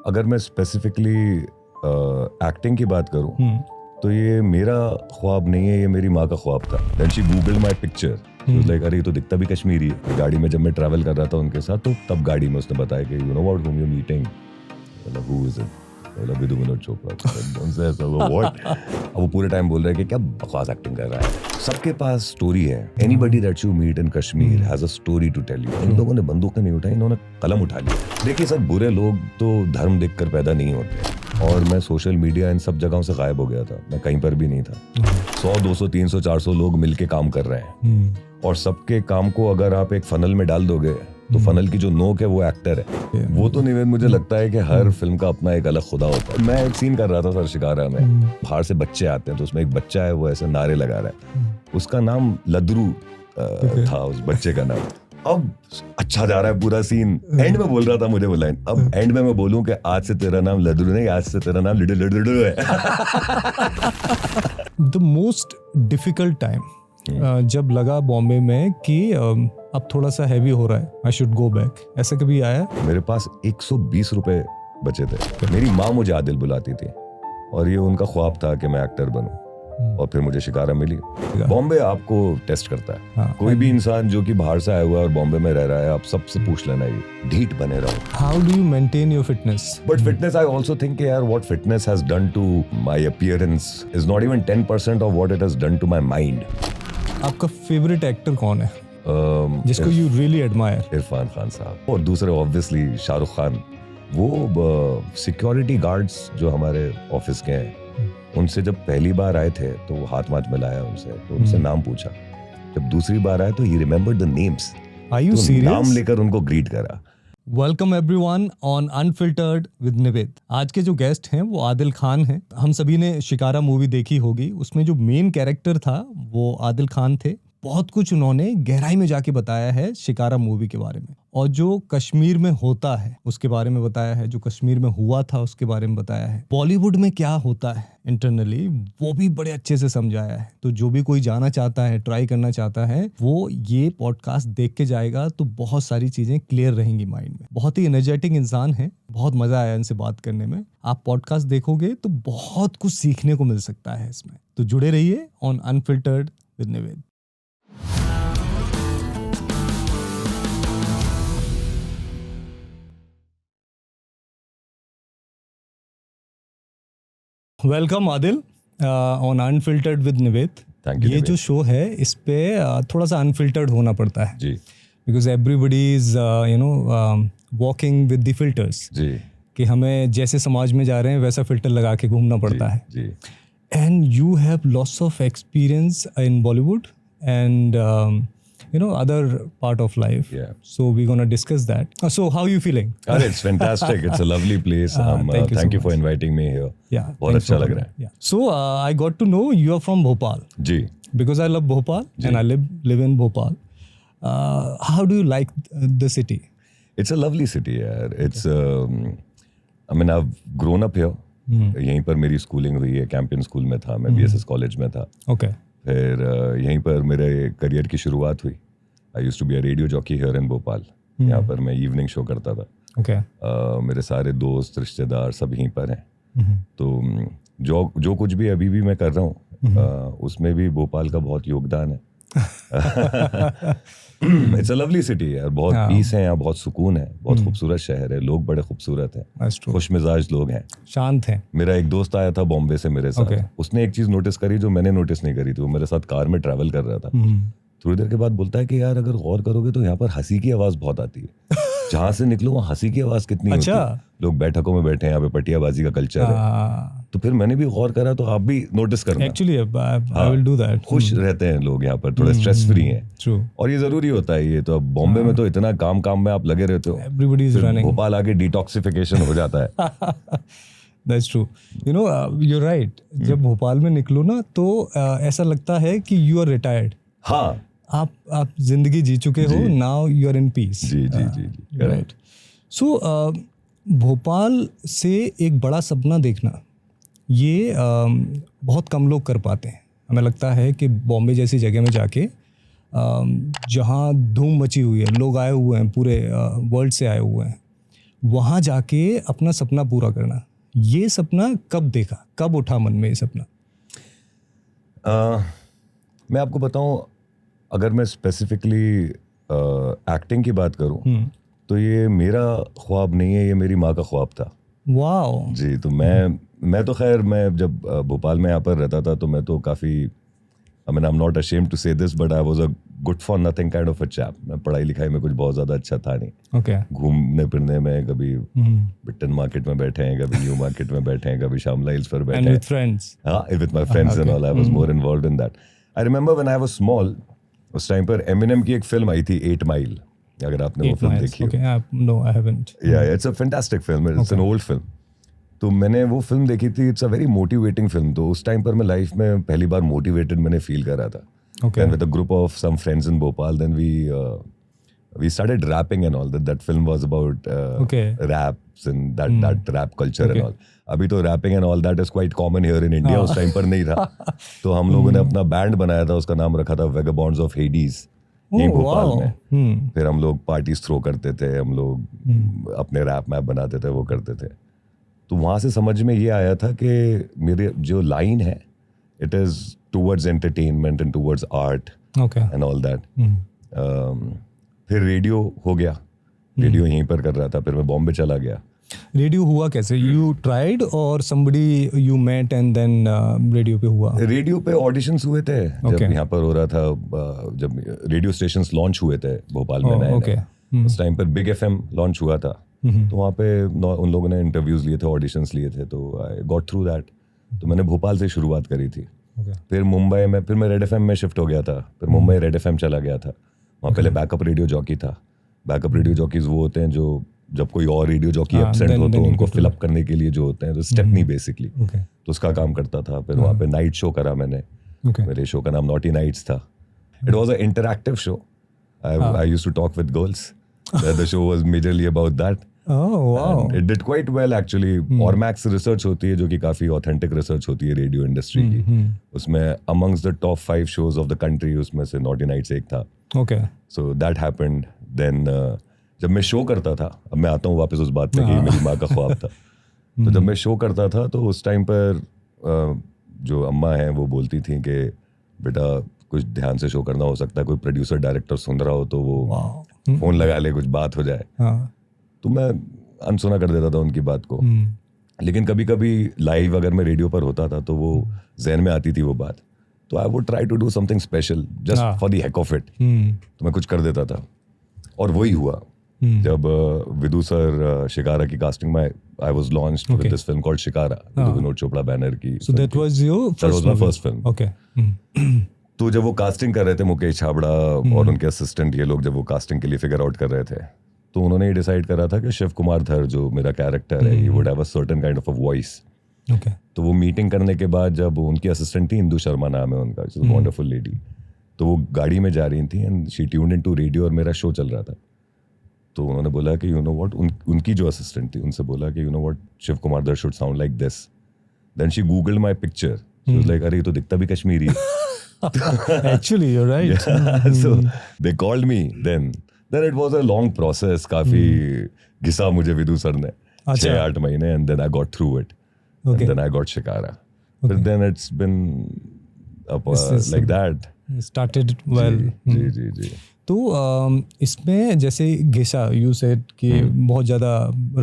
अगर मैं specifically acting की बात करूं तो ये मेरा ख्वाब नहीं है, ये मेरी माँ का ख्वाब था. Then she googled my picture, like अरे ये तो दिखता भी कश्मीरी है. गाड़ी में जब मैं ट्रैवल कर रहा था उनके साथ तो तब गाड़ी में उसने बताया कि you know what whom you meeting, मतलब हु इज इट, मतलब विदु विनोद चोपड़ा. उनसे ऐसा व्हाट, अब वो पूरे टाइम बोल रहे हैं कि क्या बकवास एक्टिंग कर रहा है. सबके पास स्टोरी है. Anybody that you meet in Kashmir has a story to tell you. इन लोगों ने बंदूक नहीं उठाई, इन्होंने कलम उठा लिया. देखिए सर, बुरे लोग तो धर्म देखकर पैदा नहीं होते, और मैं सोशल मीडिया इन सब जगहों से गायब हो गया था. मैं कहीं पर भी नहीं था. 100 200 300 400 लोग मिलके काम कर रहे हैं, और सबके काम को अगर आप एक फनल में डाल दोगे तो फनल की जो नोक है वो एक्टर है. वो तो निवेद, मुझे लगता है कि हर फिल्म का अपना एक अलग खुदा होता है. मैं एक सीन कर रहा था सर शिकारा में, बाहर से बच्चे आते हैं तो उसमें एक बच्चा है, वो ऐसे नारे लगा रहा है. उसका नाम लद्रू था, उस बच्चे का नाम. अब अच्छा जा रहा है पूरा सीन. एंड में बोल रहा था मुझे वो लाइन. अब एंड में मैं बोलूं कि आज से तेरा नाम लद्रू नहीं, आज से तेरा नाम लिडू लिडू लिडू है. द मोस्ट डिफिकल्ट टाइम जब लगा बॉम्बे में कि अब थोड़ा सा हैवी हो रहा है, आई शुड गो बैक, ऐसा कभी आया? मेरे पास 120 रुपए बचे थे. मेरी माँ मुझे आदिल बुलाती थी, और ये उनका ख्वाब था कि मैं एक्टर बनूं. और फिर मुझे शिकारा मिली. बॉम्बे आपको टेस्ट करता है. कोई भी इंसान जो कि बाहर से आया हुआ है और बॉम्बे में रह रहा है, आप सबसे पूछ लेना, ये ढीठ बने रहो. How do you maintain your fitness? But fitness, I also think यार, what fitness has done to my appearance is not even 10% of what it has done to my mind. आपका फेवरेट एक्टर कौन है जिसको you really admire? Irfan Khan साहब. और दूसरे obviously Shahrukh Khan. वो security guards जो हमारे ऑफिस के हैं, उनसे जब पहली बार आए थे तो वो हाथ मिलाया उनसे, तो उनसे नाम पूछा. जब दूसरी बार आए तो ही remembered the names. Are you serious? नाम लेकर उनको ग्रीट करा. Welcome everyone on unfiltered with Nived. आज के जो गेस्ट हैं वो आदिल खान हैं. हम सभी ने शिकारा मूवी देखी होगी, उसमें जो मेन कैरेक्टर था वो आदिल खान थे. बहुत कुछ उन्होंने गहराई में जाके बताया है शिकारा मूवी के बारे में, और जो कश्मीर में होता है उसके बारे में बताया है, जो कश्मीर में हुआ था उसके बारे में बताया है, बॉलीवुड में क्या होता है इंटरनली वो भी बड़े अच्छे से समझाया है. तो जो भी कोई जाना चाहता है, ट्राई करना चाहता है, वो ये पॉडकास्ट देख के जाएगा तो बहुत सारी चीजें क्लियर रहेंगी माइंड में. बहुत ही एनर्जेटिक इंसान है, बहुत मजा आया इनसे बात करने में. आप पॉडकास्ट देखोगे तो बहुत कुछ सीखने को मिल सकता है इसमें. तो जुड़े रहिए on unfiltered with Nived. Welcome Adil on unfiltered with Nived. ये जो शो है इस पे थोड़ा सा अनफिल्टर्ड होना पड़ता है जी, because everybody is walking with the filters जी, कि हमें जैसे समाज में जा रहे हैं वैसा फिल्टर लगा के घूमना पड़ता है. जी. And you have lots of experience in Bollywood and other part of life. Yeah. So we're going to discuss that. So how are you feeling? It's fantastic. It's a lovely place. Thank you for inviting me here. Yeah. बहुत अच्छा लग रहा है. Yeah. So I got to know you are from Bhopal. Ji. Because I love Bhopal and I live in Bhopal. How do you like the city? It's a lovely city, yaar. It's I mean I've grown up here. यहीं पर मेरी schooling हुई है. Campion school में था मैं, BSS college में था. Okay. फिर यहीं पर मेरे करियर की शुरुआत हुई. I used to be a radio jockey here in Bhopal. यहाँ पर मैं इवनिंग शो करता था. Okay. मेरे सारे दोस्त रिश्तेदार सब यहीं पर हैं. तो जो कुछ भी अभी भी मैं कर रहा हूँ उसमें भी भोपाल का बहुत योगदान है. इट्स अ लवली सिटी यार. बहुत पीस है यहाँ, बहुत सुकून है, बहुत खूबसूरत शहर है, लोग बड़े खूबसूरत हैं, खुश मिजाज लोग हैं, शांत हैं. मेरा एक दोस्त आया था बॉम्बे से मेरे साथ. उसने एक चीज नोटिस करी जो मैंने नोटिस नहीं करी थी. वो मेरे साथ कार में ट्रैवल कर रहा था. थोड़ी देर के बाद बोलता है कि यार अगर गौर करोगे तो यहाँ पर हंसी की आवाज बहुत आती है. जहाँ से निकलो वहाँ हंसी की आवाज कितनी होती है. लोग बैठकों में बैठे हैं, यहाँ पे पटियाबाजी का कल्चर है. तो फिर मैंने भी गौर करा, तो आप भी नोटिस करना. Actually I will do that. खुश रहते हैं लोग यहाँ पर, थोड़ा स्ट्रेस फ्री हैं. और ये जरूरी होता है. ये तो अब बॉम्बे में तो इतना काम में आप लगे रहते हो, एवरीबॉडी इज रनिंग. भोपाल आके डिटॉक्सिफिकेशन हो जाता है. That's true. You're right. जब भोपाल में निकलो ना तो ऐसा लगता है कि you are retired. हाँ. आप जिंदगी जी चुके हो. Now you are in peace. Ji. Right. So Bhopal से एक बड़ा सपना देखना ये बहुत कम लोग कर पाते हैं. हमें लगता है कि बॉम्बे जैसी जगह में जाके जहाँ धूम मची हुई है, लोग आए हुए हैं, पूरे वर्ल्ड से आए हुए हैं, वहाँ जाके अपना सपना पूरा करना, ये सपना कब देखा, कब उठा मन में ये सपना? मैं आपको बताऊं, अगर मैं स्पेसिफिकली एक्टिंग की बात करूं तो ये मेरा ख्वाब नहीं है, ये मेरी माँ का ख्वाब था। वाओ जी। तो मैं तो खैर, मैं जब भोपाल में यहाँ पर रहता था तो मैं तो काफ़ी, I mean I am not ashamed to say this, but I was a good for nothing kind of a chap. मैं पढ़ाई लिखाई में कुछ बहुत ज़्यादा अच्छा था नहीं। ओके। घूमने फिरने में कभी बिट्टन मार्केट में बैठे हैं, कभी न्यू मार्केट में बैठे हैं, कभी शामला हिल्स पर बैठे एंड हैं। With friends? हाँ, with my friends and all. I was more involved in that. I remember when I was small, उस टाइम पर एमिनेम की एक फिल्म आई थी 8 माइल, अगर आपने वो फिल्म देखी हो। No, I haven't. Yeah it's a fantastic film, it's an old film. तो मैंने वो फिल्म देखी थी। It's a very motivating film. तो उस टाइम पर मैं लाइफ में पहली बार मोटिवेटेड मैंने फील करा था। Okay. Then with a group of some friends in Bhopal, then we started rapping and all. That film was about raps and that rap culture and all. अभी तो rapping and all that is quite common here in India. उस time पर नहीं था। तो हम लोगों ने अपना बैंड बनाया था, उसका नाम रखा था Vagabonds of Hades, यहीं भोपाल में। फिर हम लोग पार्टीज थ्रो करते थे, हम लोग अपने रैप मैप बनाते थे, वो करते थे। तो वहाँ से समझ में ये आया था कि मेरे जो लाइन है, it is towards entertainment and towards art and all that. फिर रेडियो हो गया, रेडियो यहीं पर कर रहा था। फिर मैं बॉम्बे चला गया। रेडियो हुआ कैसे? यू ट्राइड और somebody you met and then radio पे हुआ? रेडियो पे ऑडिशंस हुए थे जब यहाँ पर हो रहा था, जब रेडियो स्टेशंस लॉन्च हुए थे भोपाल में नए। उस टाइम पर बिग एफएम लॉन्च हुआ था, तो वहाँ पे उन लोगों ने इंटरव्यूज लिए थे, ऑडिशंस लिए थे, तो आई गॉट थ्रू दैट। तो मैंने भोपाल से शुरुआत करी थी। फिर मुंबई में, फिर मैं रेड एफएम में शिफ्ट हो गया था। फिर मुंबई रेड एफएम चला गया था। वहाँ पहले बैकअप रेडियो जॉकी था। बैकअप रेडियो जॉकीज वो होते हैं जो जब कोई और रेडियो जॉकी एब्सेंट हो तो उनको फिलअप करने के लिए जो होते हैं, तो स्टेपनी बेसिकली, तो उसका काम करता था। फिर वहाँ पे नाइट शो करा मैंने। मेरे शो का नाम नॉटी नाइट्स था। It was a interactive show. I used to talk with girls. The show was majorly about that. Oh wow! It did quite well actually. Ormax research होती है जो कि काफी ऑथेंटिक रिसर्च होती है रेडियो इंडस्ट्री की। उसमें amongst the top 5 shows of the country, उसमें से Naughty Nights एक था। Okay. So that happened. Then जब मैं शो करता था, अब मैं आता हूँ वापस उस बात पे कि मेरी माँ का ख्वाब था। तो जब मैं शो करता था तो उस टाइम पर जो अम्मा हैं वो बोलती थी कि बेटा कुछ ध्यान से शो करना, हो सकता है कोई प्रोड्यूसर डायरेक्टर सुन रहा हो तो वो फोन लगा ले, कुछ बात हो जाए। तो मैं अनसुना कर देता था उनकी बात को। लेकिन कभी कभी लाइव अगर मैं रेडियो पर होता था तो वो जहन में आती थी वो बात, तो I would try to do something special just for the heck of it. तो मैं कुछ कर देता था, और वही हुआ जब विदु सर शिकारा की कास्टिंग में I was launched with this film called Shikara, Vinod Chopra banner की। So that was your first film. Okay. तो जब वो कास्टिंग कर रहे थे, मुकेश छाबड़ा और उनके असिस्टेंट, ये लोग जब वो कास्टिंग के लिए फिगर आउट कर रहे थे, तो उन्होंने ये डिसाइड करा था कि शिव कुमार धर जो मेरा कैरेक्टर है, he would have a certain kind of a voice. तो वो मीटिंग करने के बाद जब उनकी असिस्टेंट थी, इंदु शर्मा नाम है उनका, इट्स अ वंडरफुल लेडी, तो वो गाड़ी में जा रही थी and she tuned into radio और मेरा शो चल रहा था। तो उन्होंने बोला कि यू नो व्हाट, उनकी जो असिस्टेंट थी उनसे बोला कि you know what, Shiv Kumar Dhar should sound like this. Then she googled my picture, she was like अरे ये तो दिखता भी कश्मीरी है। Actually you are right. So they called me then it was a long process, काफी घिसा मुझे विदु सर ने 6-8 महीने, and then I got through it. And then I got Shikara. But then it's been up like that. Started well. जी। तो इसमें जैसे घिसा, you said कि बहुत ज़्यादा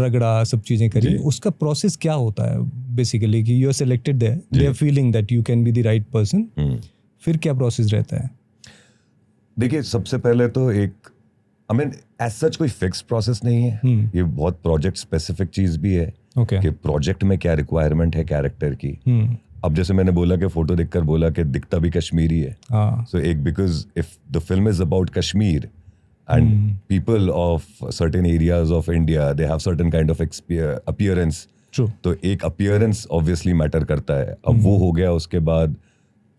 रगड़ा, सब चीज़ें करी, उसका प्रोसेस क्या होता है बेसिकली? कि you are selected there, they are feeling that you can be the right person. फिर क्या प्रोसेस रहता है? देखिए, सबसे पहले तो एक I mean, as such कोई फिक्स प्रोसेस नहीं है। ये बहुत प्रोजेक्ट स्पेसिफिक चीज भी है कि प्रोजेक्ट में क्या रिक्वायरमेंट है कैरेक्टर की। अब जैसे मैंने बोला कि फोटो देखकर बोला कि दिखता भी कश्मीरी है, सो एक because if the film is about Kashmir and people of certain areas of India, they have certain kind of appearance, तो एक अपीयरेंस ऑब्वियसली मैटर करता है। अब वो हो गया, उसके बाद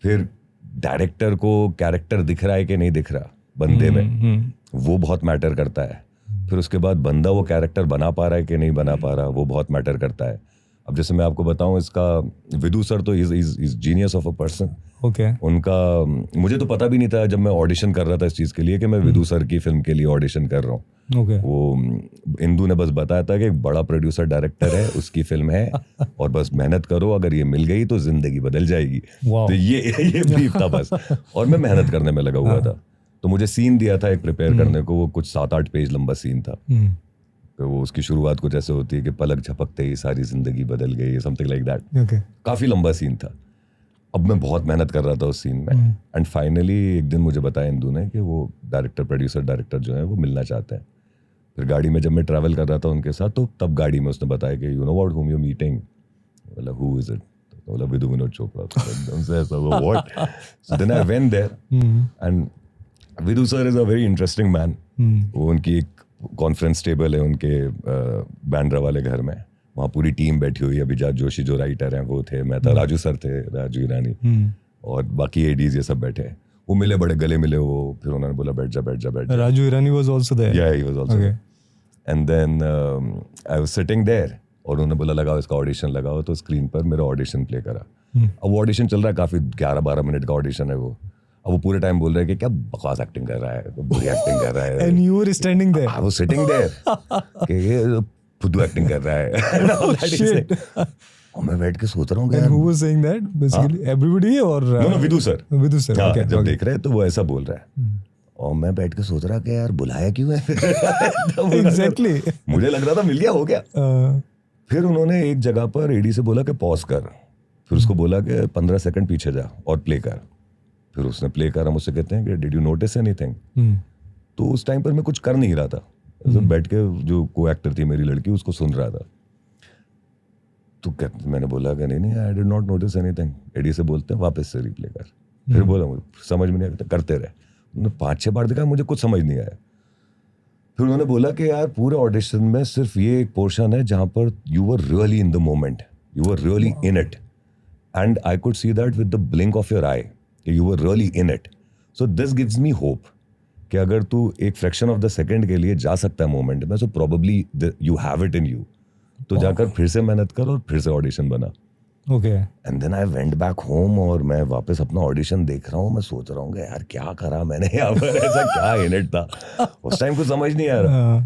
फिर डायरेक्टर को कैरेक्टर दिख रहा है कि नहीं दिख रहा बंदे में, वो बहुत मैटर करता है। फिर उसके बाद बंदा वो कैरेक्टर बना पा रहा है कि नहीं बना पा रहा, वो बहुत मैटर करता है। अब जैसे मैं आपको बताऊं, इसका विदु सर तो is genius of a person. Okay उनका मुझे तो पता भी नहीं था जब मैं ऑडिशन कर रहा था इस चीज़ के लिए कि मैं विदु सर की फिल्म के लिए ऑडिशन कर रहा हूँ। ओके वो इंदू ने बस बताया था कि एक बड़ा प्रोड्यूसर डायरेक्टर है, उसकी फिल्म है और बस मेहनत करो, अगर ये मिल गई तो जिंदगी बदल जाएगी। Wow. तो ये ब्रीफ था बस, और मैं मेहनत करने में लगा हुआ था। तो मुझे सीन दिया था एक प्रिपेयर करने को, वो कुछ 7-8 पेज लंबा सीन था। तो वो उसकी शुरुआत कुछ ऐसे होती है कि पलक झपकते ही सारी जिंदगी बदल गई, समथिंग लाइक दैट। ओके काफी लंबा सीन था। अब मैं बहुत मेहनत कर रहा था उस सीन में, एंड फाइनली एक दिन मुझे बताया इंदू ने कि वो प्रोड्यूसर डायरेक्टर जो है वो मिलना चाहते हैं। फिर गाड़ी में जब मैं ट्रैवल कर रहा था उनके साथ, तो तब गाड़ी में उसने बताया कि you know what whom you meeting. बोला हु इज इट? बोला विदु विनोद चोपड़ा। एकदम से ऐसा हुआ, what? So then I went there, and Vidhu sir is a very interesting man. वो उनकी एक कॉन्फ्रेंस टेबल है उनके बैंड्रा वाले घर में, वहाँ पूरी टीम बैठी हुई है। अभिजात जोशी जो राइटर हैं वो थे, मैं था, राजू सर थे, राजू ईरानी, और बाकी एडीज ये सब बैठे हैं। वो मिले, बड़े गले मिले वो, फिर उन्होंने बोला बैठ जा। Raju Irani was also there? Yeah he was also. And then I was sitting there, और उन्होंने बोला लगाओ इसका ऑडिशन लगाओ, तो स्क्रीन पर मेरा ऑडिशन प्ले करा। अब वो ऑडिशन चल रहा है, काफी 11-12 मिनट का ऑडिशन है वो। अब वो पूरे टाइम बोल रहे हैं कि क्या बकवास एक्टिंग कर रहा है, बुरी एक्टिंग कर रहा है। And you were standing there? I was sitting there कि ये फुद्दू एक्टिंग कर रहा है। और मैं बैठ के सोच रहा हूँ And who was saying that? Basically, everybody or no, Vidhu sir. Vidhu sir, हाँ, okay, जब okay. देख रहे हैं तो वो ऐसा बोल रहा है, और मैं बैठ के सोच रहा कि यार बुलाया क्यों है। Exactly. मुझे लग रहा था मिल गया, हो गया। फिर उन्होंने एक जगह पर एडी से बोला कि पॉज कर, फिर उसको बोला कि 15 सेकंड पीछे जा और प्ले कर। फिर उसने प्ले करा, मुझसे कहते हैं कि डिड यू नोटिस एनीथिंग? तो उस टाइम पर मैं कुछ कर नहीं रहा था, बैठ के जो को एक्टर थी मेरी लड़की उसको सुन रहा था। तो मैंने बोला कि नहीं I did not notice anything. AD से बोलते हैं वापस से रिप्ले कर। फिर बोला मुझे समझ में नहीं आया, करते रहे। उन्होंने 5-6 बार देखा, मुझे कुछ समझ नहीं आया। फिर उन्होंने बोला कि यार पूरे ऑडिशन में सिर्फ ये एक पोर्शन है जहां पर you were really in the moment, you were really in it, and I could see that with the blink of your eye कि you were really in it. So this gives me hope कि अगर तू एक fraction of the second के लिए जा सकता है मोमेंट में, so probably you have it in you. तो जाकर फिर से मेहनत कर और फिर से ऑडिशन बना। Okay. And then I went back home, और मैं वापस अपना ऑडिशन देख रहा हूँ। मैं सोच रहा हूँ कि यार क्या करा मैंने यहाँ पर, ऐसा क्या इन इट था। उस टाइम कुछ समझ नहीं आ रहा।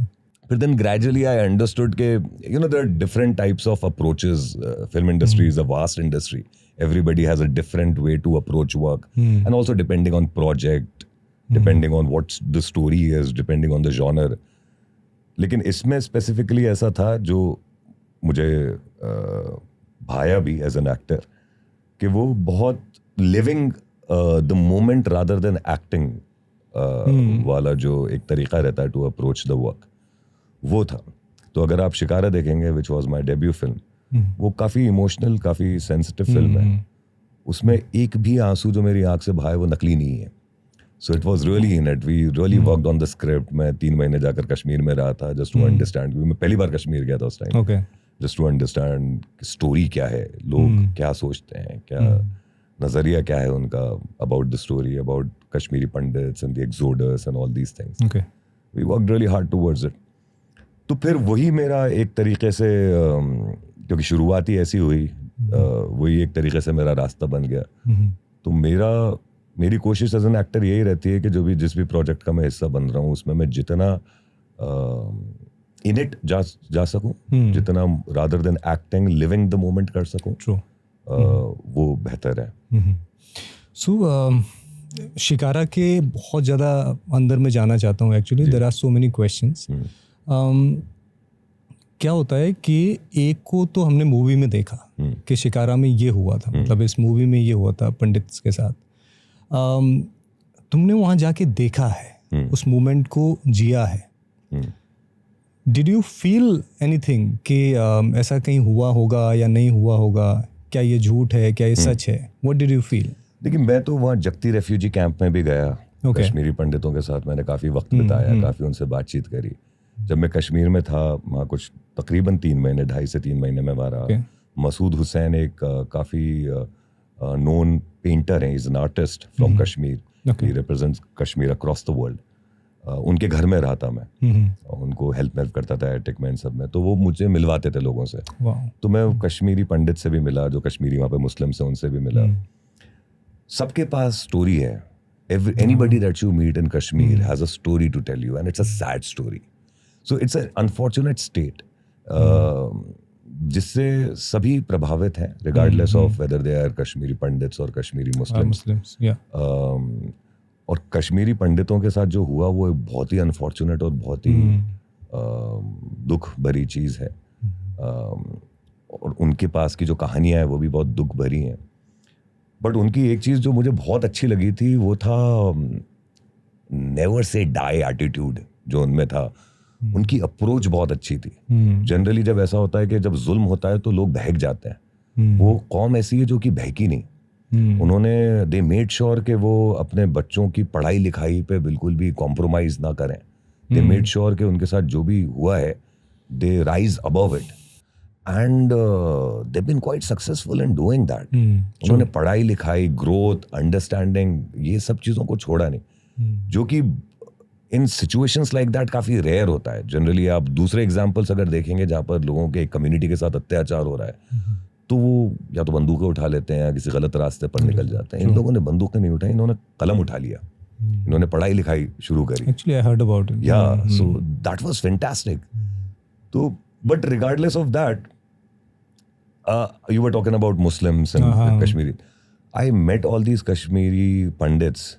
फिर देन ग्रेजुअली आई अंडरस्टूड के you know there are different types of approaches. Film industry is a vast industry, everybody has a different way to approach work, and also depending on project, depending on what the story is, depending on the genre. लेकिन इसमें specifically ऐसा था जो मुझे भाया भी as an actor, कि वो बहुत living the moment rather than acting वाला जो एक तरीका रहता है टू अप्रोच द वर्क, वो था। तो अगर आप शिकारा देखेंगे, which was my debut film, वो काफ़ी इमोशनल, काफ़ी सेंसिटिव फिल्म है। उसमें एक भी आंसू जो मेरी आंख से बहाए वो नकली नहीं है। So it was really in it, we really worked on the script. मैं 3 महीने जाकर कश्मीर में रहा था जस्ट टू अंडरस्टैंड, क्योंकि मैं पहली बार कश्मीर गया था उस time, just to understand story क्या है, लोग क्या सोचते हैं, क्या नज़रिया क्या है उनका about the story, about Kashmiri Pandits and the exodus and all these things. We worked really hard towards it. तो फिर वही मेरा एक तरीके से, क्योंकि शुरुआत ही ऐसी हुई, वही एक तरीके से मेरा रास्ता बन गया। तो मेरी कोशिश एज एन एक्टर यही रहती है कि जिस भी प्रोजेक्ट का मैं हिस्सा बन रहा हूँ उसमें मैं जितना इन इट जा सकूँ, जितना rather than acting living the moment कर सकूँ, वो बेहतर है। सो शिकारा के बहुत ज़्यादा अंदर में जाना चाहता हूँ actually, there are so many questions. क्या होता है कि एक को तो हमने मूवी में देखा कि शिकारा में ये हुआ था, मतलब इस मूवी में ये हुआ था पंडित के साथ। तुमने वहाँ जाके देखा है, उस मोमेंट को जिया है। डिड यू फील एनीथिंग कि ऐसा कहीं हुआ होगा या नहीं हुआ होगा? क्या ये झूठ है, क्या ये सच है? What did you feel? देखिए, मैं तो वहाँ जगती रेफ्यूजी कैंप में भी गया, कश्मीरी पंडितों के साथ मैंने काफ़ी वक्त बिताया, काफ़ी उनसे बातचीत करी। जब मैं कश्मीर में था, वहाँ कुछ तकरीबन 3 महीने, 2.5 से 3 महीने में हमारा मसूद हुसैन एक काफ़ी नोन पेंटर हैं, is an artist from Kashmir, he represents Kashmir across the world. उनके घर में रहा था मैं, उनको हेल्प करता था एटिक में, इन सब में, तो वो मुझे मिलवाते थे लोगों से। तो मैं कश्मीरी पंडित से भी मिला, जो कश्मीरी वहाँ पे मुस्लिम से, उनसे भी मिला। सबके पास स्टोरी है। Anybody that you meet in Kashmir has a story to tell you, and it's a sad story. So it's an unfortunate state जिससे सभी प्रभावित हैं, regardless of whether they are Kashmiri Pandits or Kashmiri Muslims. और कश्मीरी पंडितों के साथ जो हुआ वो बहुत ही अनफॉर्चुनेट और बहुत ही दुख भरी चीज़ है। और उनके पास की जो कहानियाँ हैं वो भी बहुत दुख भरी हैं। बट उनकी एक चीज़ जो मुझे बहुत अच्छी लगी थी वो था नेवर से डाई एटीट्यूड जो उनमें था। उनकी अप्रोच बहुत अच्छी थी। जनरली जब ऐसा होता है कि जब जुल्म होता है तो लोग बहक जाते हैं, वो कौम ऐसी है जो कि बहकी नहीं। उन्होंने दे मेड श्योर कि वो अपने बच्चों की पढ़ाई लिखाई पे बिल्कुल भी कॉम्प्रोमाइज ना करें। दे मेड श्योर कि उनके साथ जो भी हुआ है they rise above it, and they been quite successful in doing that. उन्होंने पढ़ाई लिखाई, ग्रोथ, अंडरस्टैंडिंग, ये सब चीज़ों को छोड़ा नहीं, जो कि इन सिचुएशंस लाइक दैट काफ़ी रेयर होता है। जनरली आप दूसरे एग्जाम्पल्स अगर देखेंगे जहाँ पर लोगों के कम्युनिटी के साथ अत्याचार हो रहा है तो वो या तो बंदूकें उठा लेते हैं या किसी गलत रास्ते पर निकल जाते हैं। इन लोगों ने बंदूकें नहीं उठाई, इन्होंने कलम उठा लिया, इन्होंने पढ़ाई लिखाई शुरू करी। Actually, I heard about it. Yeah, so that was fantastic. So, but regardless of that, you were talking about Muslims and Kashmiri. I met all these Kashmiri pandits.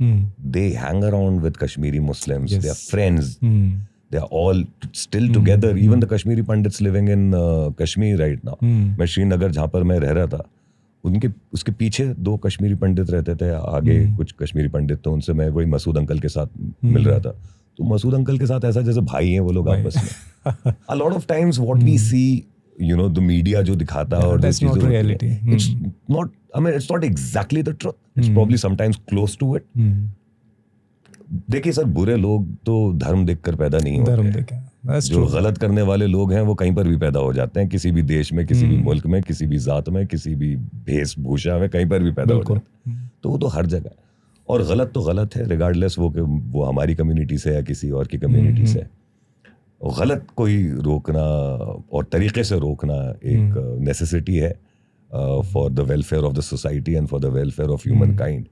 They hang around with Kashmiri Muslims. Yes. They are friends. They are all still together. Even the Kashmiri pandits living in Kashmir right now. मैं श्रीनगर जहाँ पर मैं रह रहा था, उसके पीछे 2 कश्मीरी पंडित रहते थे, आगे कुछ कश्मीरी पंडित थे। उनसे मैं वही मसूद अंकल के साथ मिल रहा था। तो मसूद अंकल के साथ ऐसा जैसे भाई हैं वो लोग आपस में। A lot of times what we see, you know, the media जो दिखाता है और that's not reality. It's not, I mean, it's not exactly the truth. It's probably sometimes close to it. देखिए सर, बुरे लोग तो धर्म देखकर पैदा नहीं होते। जो गलत करने वाले लोग हैं वो कहीं पर भी पैदा हो जाते हैं, किसी भी देश में, किसी भी मुल्क में, किसी भी जात में, किसी भी भेषभूषा में, कहीं पर भी पैदा हो जाते हैं। तो वो तो हर जगह, और गलत तो गलत है, रिगार्डलेस वो हमारी कम्युनिटी से या किसी और की कम्युनिटी से। गलत कोई रोकना और तरीके से रोकना एक नेसेसिटी है for the welfare of the society and for the welfare of human kind.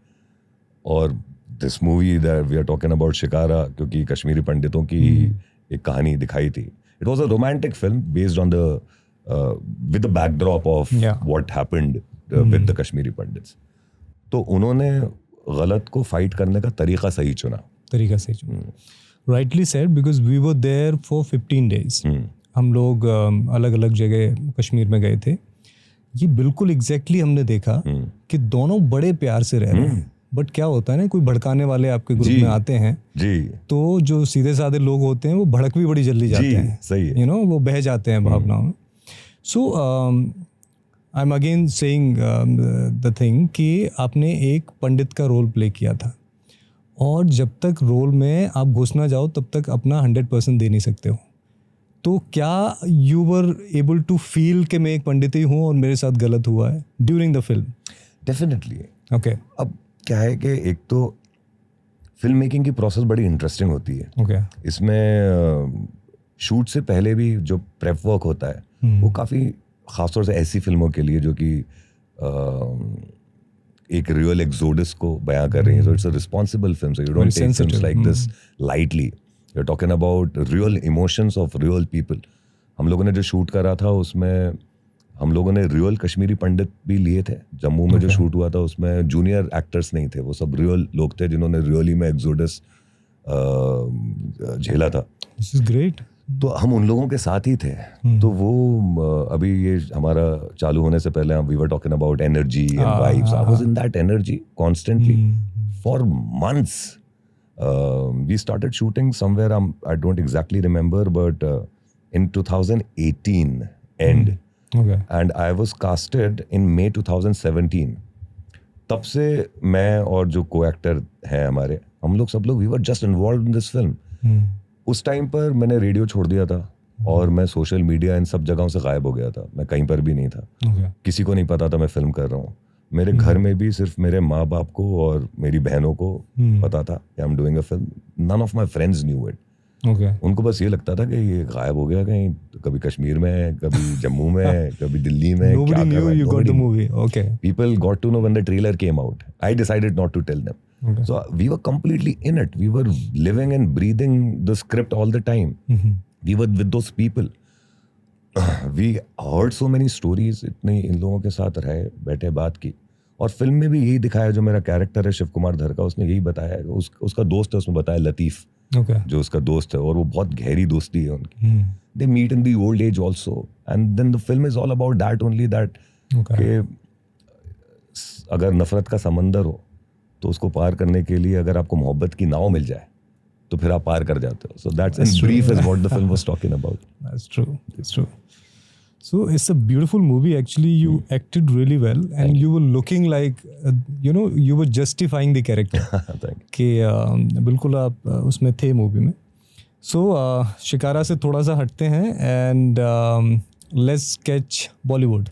और this movie that we are talking about, Shikara, क्योंकि कश्मीरी पंडितों की एक कहानी दिखाई थी। It was a romantic film based on the with the backdrop of what happened with the Kashmiri Pandits. तो उन्होंने गलत को फाइट करने का तरीका सही चुना। Rightly said, because we were there for 15 days. हम लोग अलग अलग जगह कश्मीर में गए थे। ये बिल्कुल एग्जैक्टली हमने देखा कि दोनों बड़े प्यार से रह रहे हैं। बट क्या होता है ना, कोई भड़काने वाले आपके ग्रुप में आते हैं जी, तो जो सीधे साधे लोग होते हैं वो भड़क भी बड़ी जल्दी जाते हैं। सही है, यू नो, वो बह जाते हैं भावनाओं में। So I am again saying the thing कि आपने एक पंडित का रोल प्ले किया था, और जब तक रोल में आप घुस ना जाओ तब तक अपना 100% दे नहीं सकते हो। तो क्या you were able to feel कि मैं एक पंडित ही हूँ और मेरे साथ गलत हुआ है during the film? Definitely. Okay, अब क्या है कि एक तो फिल्म मेकिंग की प्रोसेस बड़ी इंटरेस्टिंग होती है। okay. इसमें शूट से पहले भी जो प्रेप वर्क होता है वो काफ़ी ख़ासतौर से ऐसी फिल्मों के लिए जो कि एक रियल एक्सोडस को बयां कर रही है। So it's a responsible film, so you don't take films like this lightly. You are talking about real emotions of real people. हम लोगों ने जो शूट करा था उसमें हम लोगों ने रियल कश्मीरी पंडित भी लिए थे। जम्मू में जो शूट हुआ था उसमें जूनियर एक्टर्स नहीं थे, वो सब रियल लोग थे जिन्होंने रियली में एक्सोडस झेला था। This is great. तो हम उन लोगों के साथ ही थे। तो वो अभी ये हमारा चालू होने से पहले we were talking about energy and vibes. I was in that energy constantly for months. We started shooting somewhere, I don't exactly remember, but in 2018 end, and I was casted in May 2017. तब से मैं और जो को-एक्टर हैं हमारे, हम लोग सब लोग we were just involved in this film. उस टाइम पर मैंने रेडियो छोड़ दिया था और मैं सोशल मीडिया इन सब जगहों से गायब हो गया था। मैं कहीं पर भी नहीं था। किसी को नहीं पता था मैं फिल्म कर रहा हूँ। मेरे घर में भी सिर्फ मेरे माँ बाप को और मेरी बहनों को पता था कि I am doing a film. None of my friends knew it. उनको बस ये लगता था कि ये गायब हो गया कहीं, कभी कश्मीर में है, कभी जम्मू में है, कभी दिल्ली में. Nobody knew you got the movie. Okay. People got to know when the trailer came out. I decided not to tell them. Okay. So we were completely in it. We were living and breathing the script all the time. We were with those people. We heard so many stories. इतने इन लोगों के साथ रहे, बैठे, बात की. और film में भी यही दिखाया. जो मेरा कैरेक्टर है शिव कुमार धर का, उसने यही बताया. उसका दोस्त है, उसमें बताया लतीफ़. Okay. जो उसका दोस्त है, और वो बहुत गहरी दोस्ती है उनकी. They meet in the old age also, and then the film is all about that only. That कि अगर नफरत का समंदर हो तो उसको पार करने के लिए अगर आपको मोहब्बत की नाव मिल जाए तो फिर आप पार कर जाते हो. So that's in brief is what the film was talking about. That's true. That's true. So it's a beautiful movie. Actually, you acted really well, and you were looking like, you were justifying the character. Thank you. कि बिल्कुल आप उसमें थे movie में. So shikara से थोड़ा सा हटते हैं, and let's sketch Bollywood.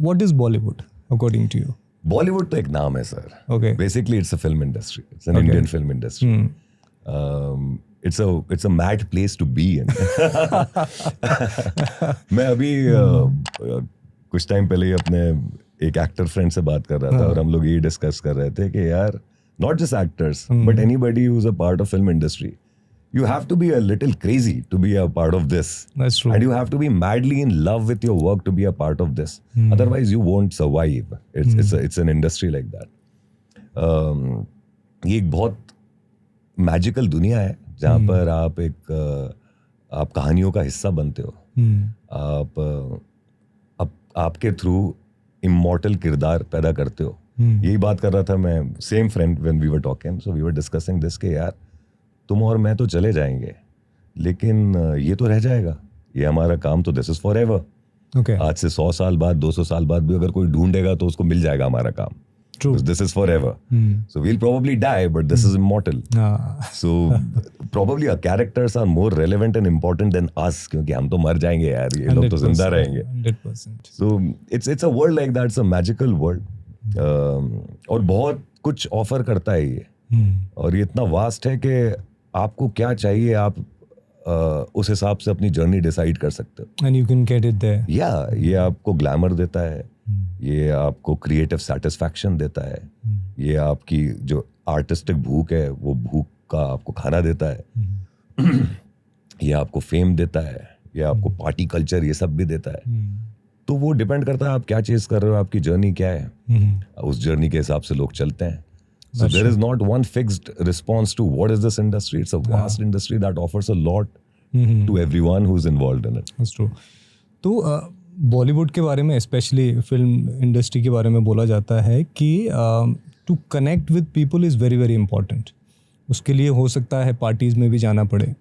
What is Bollywood according to you? Bollywood तो एक नाम है sir. Okay. Basically, it's a film industry. It's an Indian film industry. It's a mad place to be in. मैं अभी कुछ टाइम पहले ही अपने एक एक्टर फ्रेंड से बात कर रहा था, और हम लोग ये डिस्कस कर रहे थे कि यार, not just actors, but anybody who's a part of film industry, you have to be a little crazy to be a part of this. That's true. And you have to be madly in love with your work to be a part of this. Otherwise, you won't survive. It's an industry like that. ये एक बहुत magical दुनिया है जहाँ पर आप कहानियों का हिस्सा बनते हो. आपके थ्रू इमॉर्टल किरदार पैदा करते हो. यही बात कर रहा था मैं, same friend, when we were talking, so we were discussing this के यार, तुम और मैं तो चले जाएंगे, लेकिन ये तो रह जाएगा. ये हमारा काम तो दिस इज फॉर एवर. आज से 100 साल बाद, 200 साल बाद भी अगर कोई ढूंढेगा तो उसको मिल जाएगा हमारा काम. True. This is forever. So we'll probably die, but this is immortal. So probably our characters are more relevant and important than us, क्योंकि हम तो मर जाएंगे यार, ये लोग तो जिंदा रहेंगे. 100%. So it's a world like that. It's a magical world. और बहुत कुछ ऑफर करता है ये. और ये इतना वास्ट है कि आपको क्या चाहिए, आप उस हिसाब से अपनी जर्नी डिसाइड कर सकते हो. And you can get it there. Yeah, ये आपको ग्लैमर देता है, ये आपको क्रिएटिव सेटिस्फैक्शन देता है, ये आपकी जो आर्टिस्टिक भूख है वो भूख का आपको खाना देता है, ये आपको फेम देता है, ये आपको पार्टी कल्चर, ये सब भी देता है. तो वो डिपेंड करता है आप क्या चीज कर रहे हो, आपकी जर्नी क्या है. उस जर्नी के हिसाब से लोग चलते हैं. So there is not one fixed response to what is this industry. It's a vast industry that offers a lot to everyone who's involved in it. That's true. तो बॉलीवुड के बारे में, स्पेशली फिल्म इंडस्ट्री के बारे में बोला जाता है कि to connect with people is very very important. उसके लिए हो सकता है पार्टीज़ में भी जाना पड़े,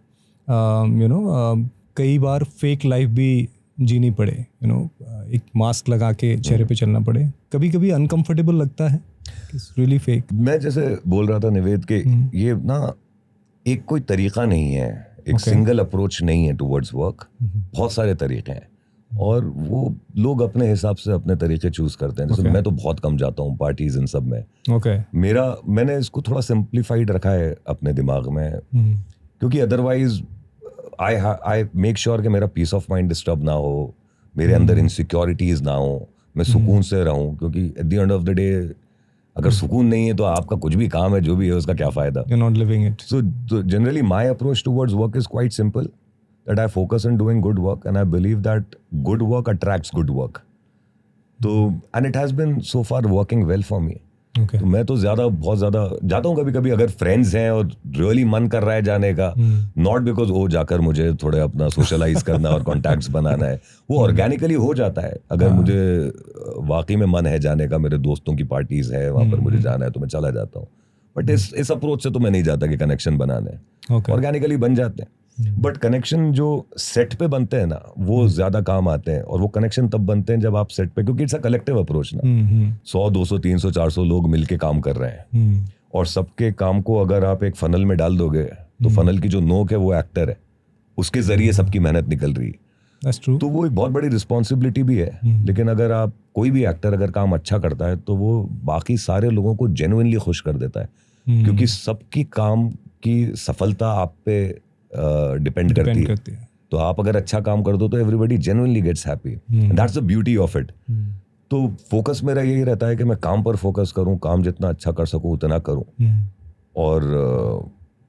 कई बार फेक लाइफ भी जीनी पड़े, एक मास्क लगा के चेहरे पे चलना पड़े. कभी कभी अनकंफर्टेबल लगता है, इट्स रियली फेक. मैं जैसे बोल रहा था निवेद के, ये ना एक कोई तरीका नहीं है, एक सिंगल अप्रोच नहीं है टुवर्ड्स वर्क. बहुत सारे तरीके हैं और वो लोग अपने हिसाब से अपने तरीके चूज करते हैं. जैसे मैं तो बहुत कम जाता हूँ पार्टीज इन सब में. मैंने इसको थोड़ा सिंप्लीफाइड रखा है अपने दिमाग में, क्योंकि अदरवाइज आई मेक श्योर कि मेरा पीस ऑफ माइंड डिस्टर्ब ना हो, मेरे अंदर इनसिक्योरिटीज ना हो, मैं सुकून से रहूं. क्योंकि at the end of the day अगर सुकून नहीं है तो आपका कुछ भी काम है जो भी है उसका क्या फायदा. You're not living it. So generally my approach towards work is quite simple, that I focus on doing good work, and I believe that good work attracts good work. And it has been so far working well for me. Okay. तो मैं तो बहुत ज़्यादा जाता हूँ. कभी कभी अगर फ्रेंड्स हैं और रियली मन कर रहा है जाने का, नॉट बिकॉज वो जाकर मुझे थोड़े अपना सोशलाइज करना और कॉन्टैक्ट्स बनाना है, वो ऑर्गेनिकली हो जाता है. अगर मुझे वाकई में मन है जाने का, मेरे दोस्तों की पार्टीज है, वहाँ पर मुझे जाना है, तो मैं चला जाता हूँ. बट इस अप्रोच से तो मैं नहीं जाता कि कनेक्शन बनाने. ऑर्गेनिकली बन जाते हैं. बट कनेक्शन जो सेट पे बनते हैं ना, वो ज्यादा काम आते हैं. और वो कनेक्शन तब बनते हैं जब आप सेट पे, क्योंकि इट्स अ कलेक्टिव अप्रोच ना. 100 200 300 400 लोग मिलके काम कर रहे हैं, और सबके काम को अगर आप एक फनल में डाल दोगे तो फनल की जो नोक है वो एक्टर है, उसके जरिए सबकी मेहनत निकल रही है. That's true. तो वो एक बहुत बड़ी रिस्पॉन्सिबिलिटी भी है। लेकिन अगर आप कोई भी एक्टर अगर काम अच्छा करता है तो वो बाकी सारे लोगों को जेन्युइनली खुश कर देता है, क्योंकि सबकी काम की सफलता आप पे डिपेंड करती है। तो आप अगर अच्छा काम कर दो तो everybody genuinely gets happy, that's the beauty of it. तो फोकस मेरा यही रहता है कि मैं काम पर फोकस करूं, काम जितना अच्छा कर सकूं उतना करूं, और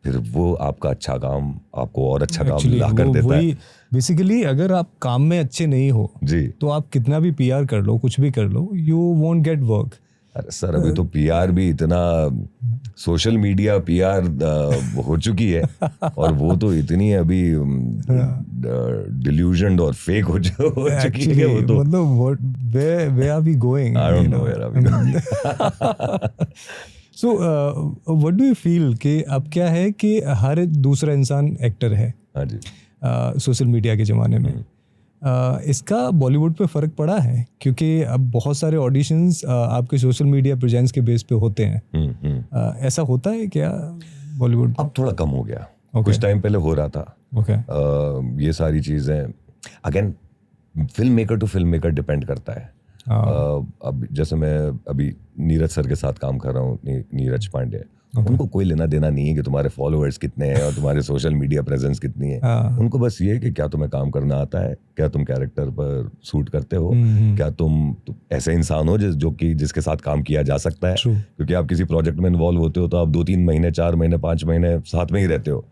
फिर वो आपका अच्छा काम आपको और अच्छा काम ला कर देता है। बेसिकली अगर आप काम में अच्छे नहीं हो जी, तो आप कितना भी पीआर कर लो, कुछ भी कर लो, यू वोंट गेट वर्क। अरे सर, अभी तो पीआर भी इतना, सोशल मीडिया पीआर हो चुकी है, और वो तो इतनी अभी डिल्यूजनड और फेक हो चुकी है वो तो, मतलब where are we going? I don't know where are we going. So what do you feel कि अब क्या है कि हर दूसरा इंसान एक्टर है हाँ जी, सोशल मीडिया के ज़माने में। इसका बॉलीवुड पे फ़र्क पड़ा है, क्योंकि अब बहुत सारे ऑडिशंस आपके सोशल मीडिया प्रेजेंस के बेस पे होते हैं। ऐसा होता है क्या बॉलीवुड? अब थोड़ा कम हो गया, कुछ टाइम पहले हो रहा था। ये सारी चीज़ें again film maker to film maker depend करता है। अब जैसे मैं अभी नीरज सर के साथ काम कर रहा हूँ, नीरज पांडे, उनको कोई लेना देना नहीं है कि तुम्हारे फॉलोअर्स कितने हैं और तुम्हारे सोशल मीडिया प्रेजेंस कितनी है। उनको बस ये है कि क्या तुम्हें काम करना आता है, क्या तुम कैरेक्टर पर सूट करते हो, क्या तुम ऐसे इंसान हो जिसके साथ काम किया जा सकता है। क्योंकि आप किसी प्रोजेक्ट में इन्वॉल्व होते हो तो आप 2-3 महीने, 4 महीने, 5 महीने साथ में ही रहते हो,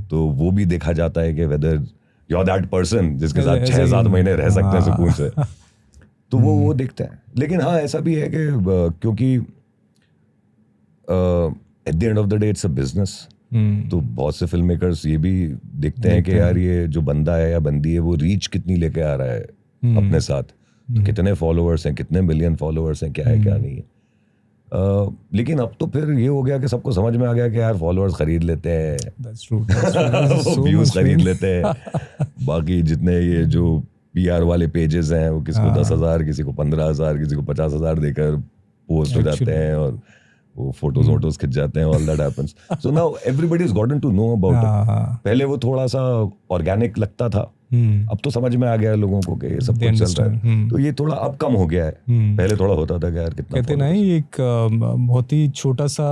तो वो भी देखा जाता है कि whether you are that person जिसके साथ 6-7 महीने रह सकते हैं सुकून से। तो वो देखते हैं। लेकिन हाँ, ऐसा भी है कि क्योंकि at the end of the day it's a business, तो बहुत से फिल्म मेकर्स ये भी देखते हैं कि यार ये जो बंदा है या बंदी है वो रीच कितनी लेके आ रहा है अपने साथ, तो कितने फॉलोअर्स हैं, कितने मिलियन फॉलोअर्स हैं, क्या है क्या नहीं है। लेकिन अब तो फिर ये हो गया कि सबको समझ में आ गया कि यार फॉलोअर्स खरीद लेते हैं, व्यूज खरीद लेते हैं। बाकी जितने ये जो पीआर वाले पेजेस हैं वो किसी को 10,000, किसी को 15,000, किसी को 50,000 देकर पोस्ट हो जाते हैं और वो फोटोज खिंच जाते हैं। All that happens, so now everybody has gotten to know about it. पहले वो थोड़ा सा ऑर्गेनिक लगता था, अब तो समझ में आ गया है लोगों को कि ये सब कुछ चल रहा है, तो ये थोड़ा अब कम हो गया है। पहले थोड़ा होता था कि यार कितना, कहते नहीं, एक बहुत ही छोटा सा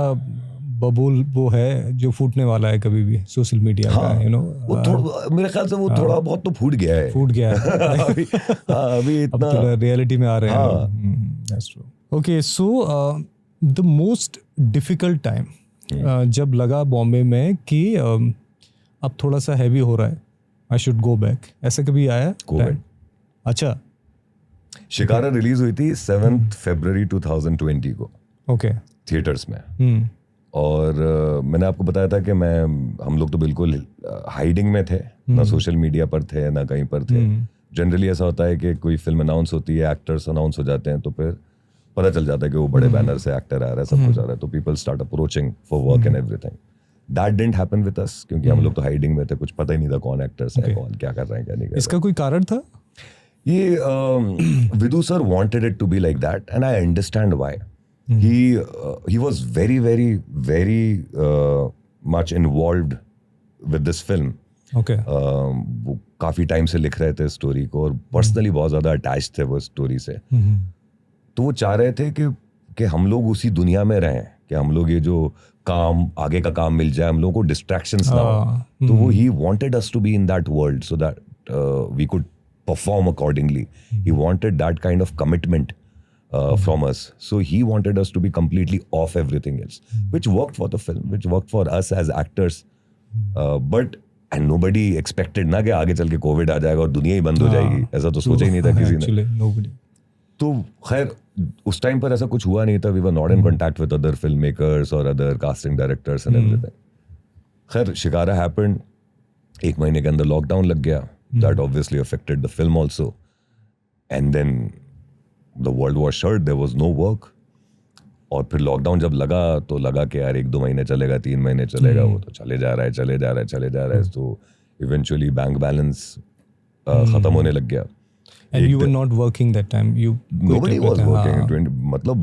बबूल वो है जो फूटने वाला है कभी भी सोशल मीडिया का, यू नो। वो मेरे ख्याल से वो थोड़ा बहुत तो फूट गया है अभी इतना रियलिटी में आ रहे हैं। Okay, so the most difficult time जब लगा बॉम्बे में कि अब थोड़ा सा हैवी हो रहा है, आई शुड गो बैक, ऐसा कभी आया? कोविड। अच्छा, शिकारा रिलीज हुई थी 7 फरवरी 2020 को, ओके, थिएटर्स में। और मैंने आपको बताया था कि हम लोग तो बिल्कुल हाइडिंग में थे, ना सोशल मीडिया पर थे ना कहीं पर थे। जनरली ऐसा होता है कि कोई फिल्म अनाउंस होती है, एक्टर्स अनाउंस हो जाते हैं, तो फिर पता चल जाता है कि वो बड़े बैनर से एक्टर आ रहा है, सब कुछ आ रहा है, तो people start approaching for work and everything. That didn't happen with us, क्योंकि हम लोग तो हाइडिंग में थे, कुछ पता ही नहीं था कौन एक्टर्स है, कौन क्या कर रहे हैं, क्या नहीं कर रहे। इसका कोई कारण था? ये Vidhu sir wanted it to be like that and I understand why. He was very much involved with this film. Okay. वो काफी टाइम से लिख रहे थे स्टोरी को और पर्सनली बहुत ज्यादा अटैच थे वो स्टोरी से। तो वो चाह रहे थे कि हम लोग उसी दुनिया में रहें, कि हम लोग ये जो काम आगे का काम मिल जाए, हम लोगों को डिस्ट्रैक्शंस ना हो। तो वो he wanted us to be in that world so that we could perform accordingly. He wanted that kind of commitment from us. So he wanted us to be completely off everything else, which worked for the film, which worked for us as actors. And nobody expected ना कि आगे चल के Covid आ जाएगा और दुनिया ही बंद हो जाएगी, ऐसा तो सोचा ही नहीं था किसी ने। तो खैर उस टाइम पर ऐसा कुछ हुआ नहीं था। We were not in contact with other filmmakers or other casting directors and everything. खैर शिकारा happened, 1 महीने के अंदर लॉकडाउन लग गया. That obviously affected the film also. And then the world was shut, there was no work. और फिर lockdown जब लगा तो लगा कि यार 1-2 महीने चलेगा, 3 महीने चलेगा, वो तो चले जा रहा है। तो इवेंचुअली बैंक बैलेंस खत्म होने लग गया। And you were not working that time. Nobody was working. मतलब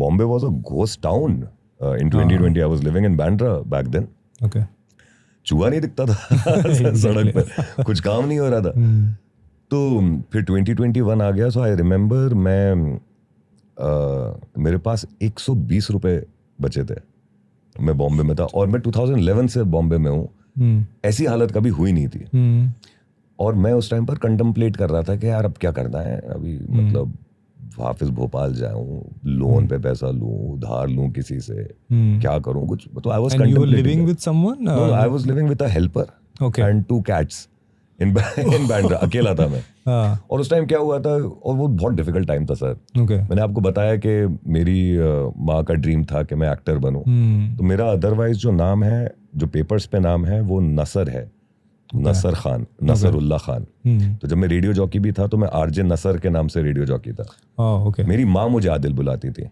Bombay was a ghost town in 2020. I was living in Bandra back then. Okay. चूहा नहीं दिखता था सड़क पर, कुछ काम नहीं हो रहा था। तो फिर 2021 आ गया. सो आई रिमेंबर मेरे पास 120 रुपए बचे थे. मैं बॉम्बे में था और मैं 2011 से बॉम्बे में हूँ. ऐसी हालत कभी हुई नहीं थी. और मैं उस टाइम पर कंटम्पलेट कर रहा था कि यार अब क्या करना है अभी. मतलब वापस भोपाल जाऊं, लोन पे पैसा लूं, उधार लूं किसी से, क्या करूं कुछ. तो I was living with someone. No, I was living with a helper and 2 cats in Bandra. अकेला था मैं. और उस टाइम क्या हुआ था, और वो बहुत डिफिकल्ट टाइम था सर. मैंने आपको बताया कि मेरी माँ का ड्रीम था कि मैं एक्टर बनूं. तो मेरा अदरवाइज जो नाम है, जो पेपर्स पे नाम है, वो नसर है. नसर खान, नसरुल्लाह खान. तो जब मैं रेडियो जॉकी भी था तो मैं आरजे नसर के नाम से रेडियो जॉकी था. मेरी माँ मुझे आदिल बुलाती थी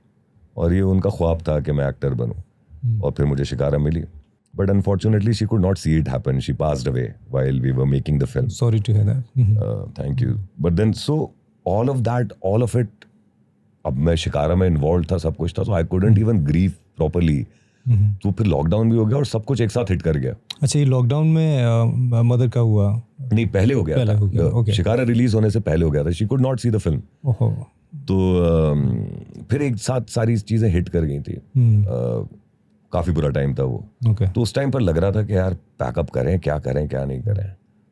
और ये उनका ख्वाब था कि मैं एक्टर बनूं. और फिर मुझे शिकारा मिली. But unfortunately, she could not see it happen. She passed away while we were making the film. Sorry to hear that. Thank you. But then, so all of that, all of it, अब मैं शिकारा में involved था, सब कुछ था, so I couldn't even grieve properly. तो फिर lockdown भी हो गया और सब कुछ एक साथ हिट कर गया. अच्छा, ये लॉकडाउन में मदर का हुआ? नहीं, पहले हो गया था. Okay. शिकारा रिलीज होने से पहले हो गया था. She could not see the film. तो फिर एक साथ सारी चीजें हिट कर गई थी. काफी बुरा टाइम था वो. तो उस टाइम पर लग रहा था कि यार पैकअप करें, क्या करें क्या नहीं करें.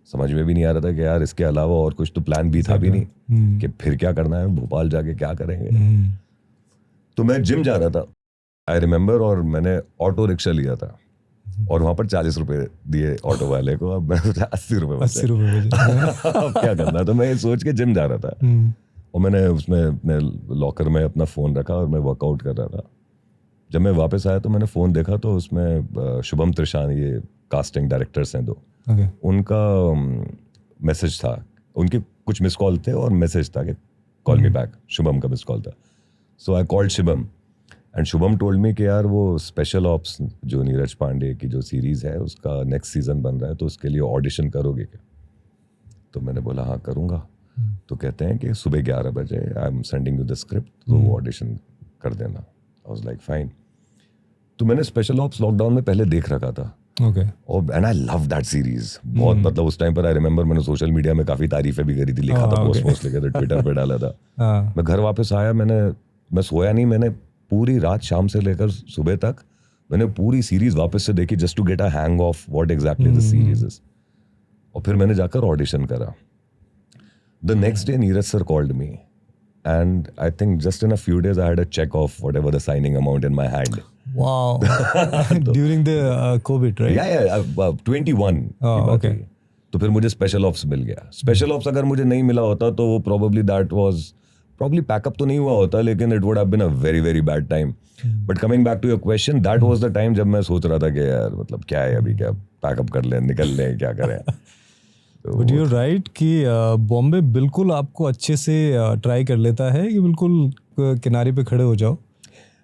समझ में भी नहीं आ रहा था कि यार इसके अलावा और कुछ तो प्लान भी था भी नहीं कि फिर क्या करना है, भोपाल जाके क्या करेंगे. तो मैं जिम जा रहा था, आई रिमेम्बर, और मैंने ऑटो रिक्शा लिया था और वहां पर 40 रुपए दिए ऑटो वाले को. अब मैं 80 रुपए अब क्या करना. तो मैं ये सोच के जिम जा रहा था और मैंने उसमें अपने लॉकर में अपना फोन रखा और मैं वर्कआउट कर रहा था. जब मैं वापस आया तो मैंने फ़ोन देखा तो उसमें शुभम त्रिशान, ये कास्टिंग डायरेक्टर्स हैं 2, उनका मैसेज था. उनके कुछ मिस कॉल थे और मैसेज था कि कॉल मी बैक. शुभम का मिस कॉल था. So I called Shubham and Shubham told me कि यार वो स्पेशल ऑप्स जो नीरज पांडे की जो सीरीज़ है उसका नेक्स्ट सीज़न बन रहा है, तो उसके लिए ऑडिशन करोगे क्या. तो मैंने बोला हाँ करूँगा. तो कहते हैं कि सुबह 11 बजे I am sending you the script, तो वो ऑडिशन कर देना. I was like fine. तो मैंने स्पेशल ऑप्स लॉकडाउन में पहले देख रखा था. और and I love that series बहुत. मतलब उस टाइम पर आई रिमेम्बर मैंने सोशल मीडिया में काफी तारीफें भी करी थी, लिखा था, पोस्ट लिखे थे, ट्विटर पे डाला था. मैं घर वापस आया, मैं सोया नहीं. मैंने पूरी रात, शाम से लेकर सुबह तक मैंने पूरी सीरीज वापस से देखी just to get a hang of what exactly the series is. और फिर मैंने जाकर ऑडिशन करा. The next day Neeraj sir called me and I think just in a few days I had a check of whatever the signing amount in my hand. Wow. During the COVID, right? Yeah, 21. Okay. तो फिर मुझे special ops मिल गया. Special ops अगर मुझे नहीं मिला होता तो वो probably पैकअप तो नहीं हुआ होता, लेकिन it would have been a very very bad time. But coming back to your question, that was the time जब मैं सोच रहा था कि यार मतलब क्या है अभी, क्या पैकअप कर लें, निकल लें, क्या करें. बट यू राइट कि बॉम्बे बिल्कुल आपको अच्छे से ट्राई कर लेता है कि बिल्कुल किनारे पे खड़े हो जाओ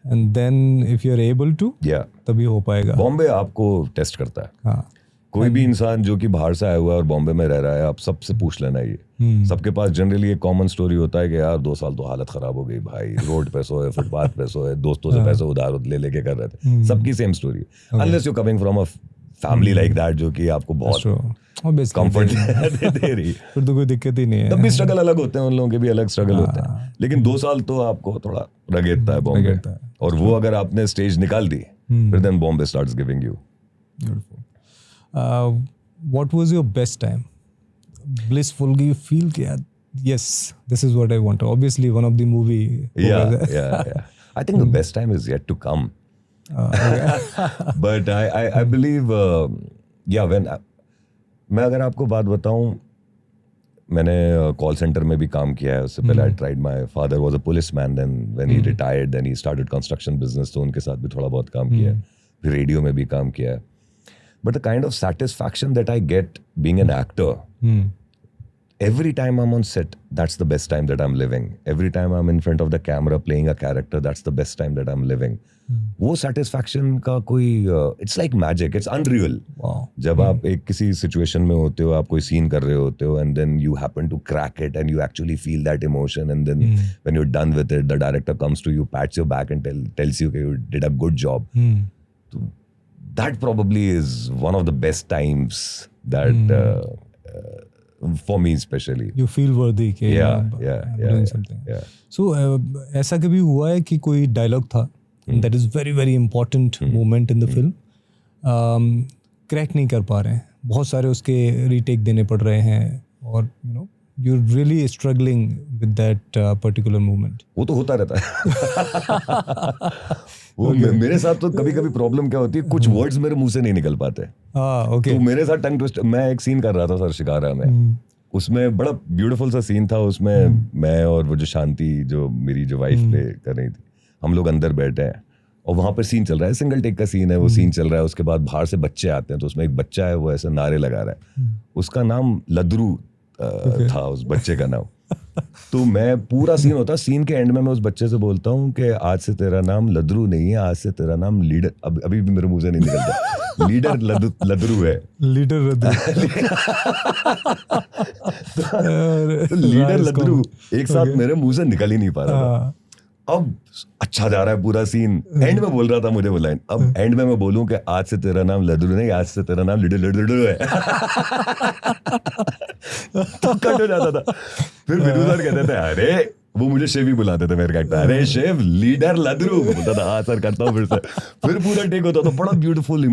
and then if you are able to, तभी हो पाएगा. बॉम्बे आपको टेस्ट करता है. हाँ. कोई भी इंसान जो कि बाहर से आया हुआ है और बॉम्बे में रह रहा है, आप सबसे पूछ लेना. ये सबके पास जनरली एक कॉमन स्टोरी होता है कि यार 2 साल तो हालत खराब हो गई भाई, रोड पे सोए, फुटपाथ पे सोए, दोस्तों से पैसे उधार लेके कर रहे थे. सबकी same story, unless you coming from a family like that जो कि आपको बहुत कंफर्ट दे रही. फिर तो कोई दिक्कत ही नहीं है. तब भी स्ट्रगल अलग होते हैं, उन लोगों के भी अलग स्ट्रगल होते हैं, लेकिन 2 साल तो आपको थोड़ा रगेड़ता है बॉम्बे. और वो अगर आपने स्टेज निकाल दी, फिर then Bombay starts giving you. What was your best time? Blissful, you feel that yes, this is what I want. Obviously, one of the movie. Yeah. I think the best time is yet to come. But I believe, when मैं अगर आपको बात बताऊं, मैंने call centre में भी काम किया है. उससे पहले I tried, my father was a policeman, then when he retired then he started construction business, तो उनके साथ भी थोड़ा बहुत काम किया है. फिर रेडियो में भी काम किया है. But the kind of satisfaction that I get being an actor, every time I'm on set, that's the best time that I'm living. Every time I'm in front of the camera playing a character, that's the best time that I'm living. वो satisfaction का कोई, it's like magic, it's unreal. Wow. जब आप एक किसी situation में होते हो, आप कोई scene कर रहे होते हो, and then you happen to crack it and you actually feel that emotion, and then when you're done with it, the director comes to you, pats your back and tells you that you did a good job. So, that probably is one of the best times that for me especially. You feel worthy कि Yeah. I'm doing something. Yeah. So ऐसा कभी हुआ है कि कोई dialogue था that is very very important moment in the film, crack नहीं कर पा रहे हैं, बहुत सारे उसके रीटेक देने पड़ रहे हैं और you're really struggling with that particular moment. वो तो होता रहता है. वो मेरे साथ तो कभी कभी प्रॉब्लम क्या होती है, कुछ वर्ड्स मेरे मुंह से नहीं निकल पाते. Okay. तो मेरे साथ टंग ट्विस्ट. मैं एक सीन कर रहा था सर शिकारा में, उसमें बड़ा ब्यूटीफुल सा सीन था. उसमें मैं और वो जो शांति जो मेरी जो वाइफ प्ले कर रही थी, हम लोग अंदर बैठे हैं और वहां पर सीन चल रहा है, सिंगल टेक का सीन है. वो सीन चल रहा है, उसके बाद बाहर से बच्चे आते हैं, तो उसमें एक बच्चा है वो ऐसे नारे लगा रहा है. उसका नाम लदरू था, उस बच्चे का नाम. तो मैं पूरा सीन होता, सीन के एंड में मैं उस बच्चे से बोलता हूँ कि आज से तेरा नाम लदरू नहीं है, आज से तेरा नाम लीडर. अभी भी मेरे मुंह से नहीं निकलता. लीडर लदरू है. लीडर लीडर लदरू एक साथ मेरे मुंह से निकल ही नहीं पा रहा था. अब अच्छा जा रहा है पूरा सीन, एंड में बोल रहा था मुझे वो लाइन. अब एंड में मैं बोलूं कि आज से तेरा नाम लदरू नहीं, आज से तेरा नाम लीडर है. तो कट हो जाता था. फिर विनू सर कहते थे, अरे वो मुझे शिव ही बुलाते थे मेरे कैरेक्टर, अरे शिव लीडर लदरू. बोलता था हाँ सर करता हूँ फिर से. फिर पूरा टेक होता था. बड़ा beautiful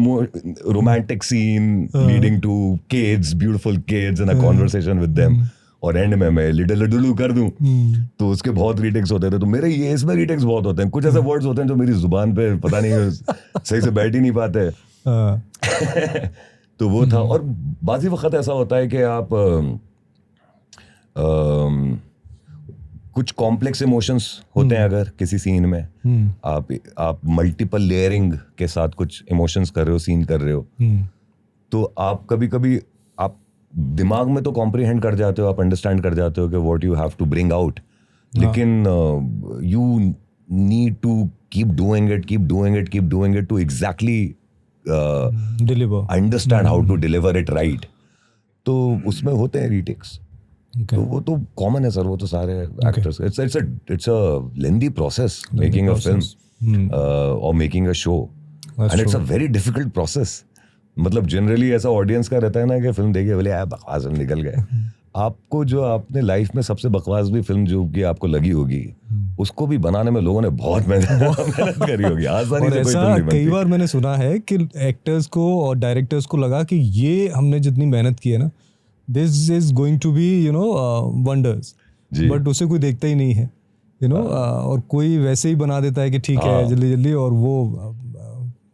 romantic scene leading to kids, beautiful kids and a conversation with them. और एंड में मैं लिटिल लडुलू कर दूं तो उसके बहुत रीटेक्स होते थे. तो मेरे ये इसमें रीटेक्स बहुत होते हैं. कुछ ऐसे वर्ड्स होते हैं जो मेरी जुबान पे पता नहीं सही से बैठ ही नहीं पाते. तो वो था. और बाज़ी वक्त ऐसा होता है कि आप कुछ कॉम्प्लेक्स इमोशंस होते हैं अगर किसी सीन में, आप मल्टीपल लेयरिंग के साथ कुछ इमोशंस कर रहे हो, सीन कर रहे हो, तो आप कभी कभी आप दिमाग में तो कॉम्प्रिहेंड कर जाते हो, आप अंडरस्टैंड कर जाते हो कि what you have to bring out, लेकिन you need to keep doing it to exactly deliver, understand how to deliver it right. तो उसमें होते हैं रीटेक्स. तो वो तो कॉमन है सर, वो तो सारे actors. It's a lengthy process making a film और making a show, and it's a very difficult process. मतलब जनरली ऐसा ऑडियंस का रहता है ना कि फिल्म देखिए बोले यार बकवास फिल्म निकल गए. आपको जो आपने लाइफ में सबसे बकवास भी फिल्म जो कि आपको लगी होगी, उसको भी बनाने में लोगों ने बहुत मेहनत करी होगी. आसानी से कोई फिल्म नहीं बनती. कई बार मैंने सुना है कि एक्टर्स को और डायरेक्टर्स को लगा कि ये हमने जितनी मेहनत की है ना, this is going to be wonders, but उसे कोई देखता ही नहीं है, और कोई वैसे ही बना देता है कि ठीक है जल्दी जल्दी, और वो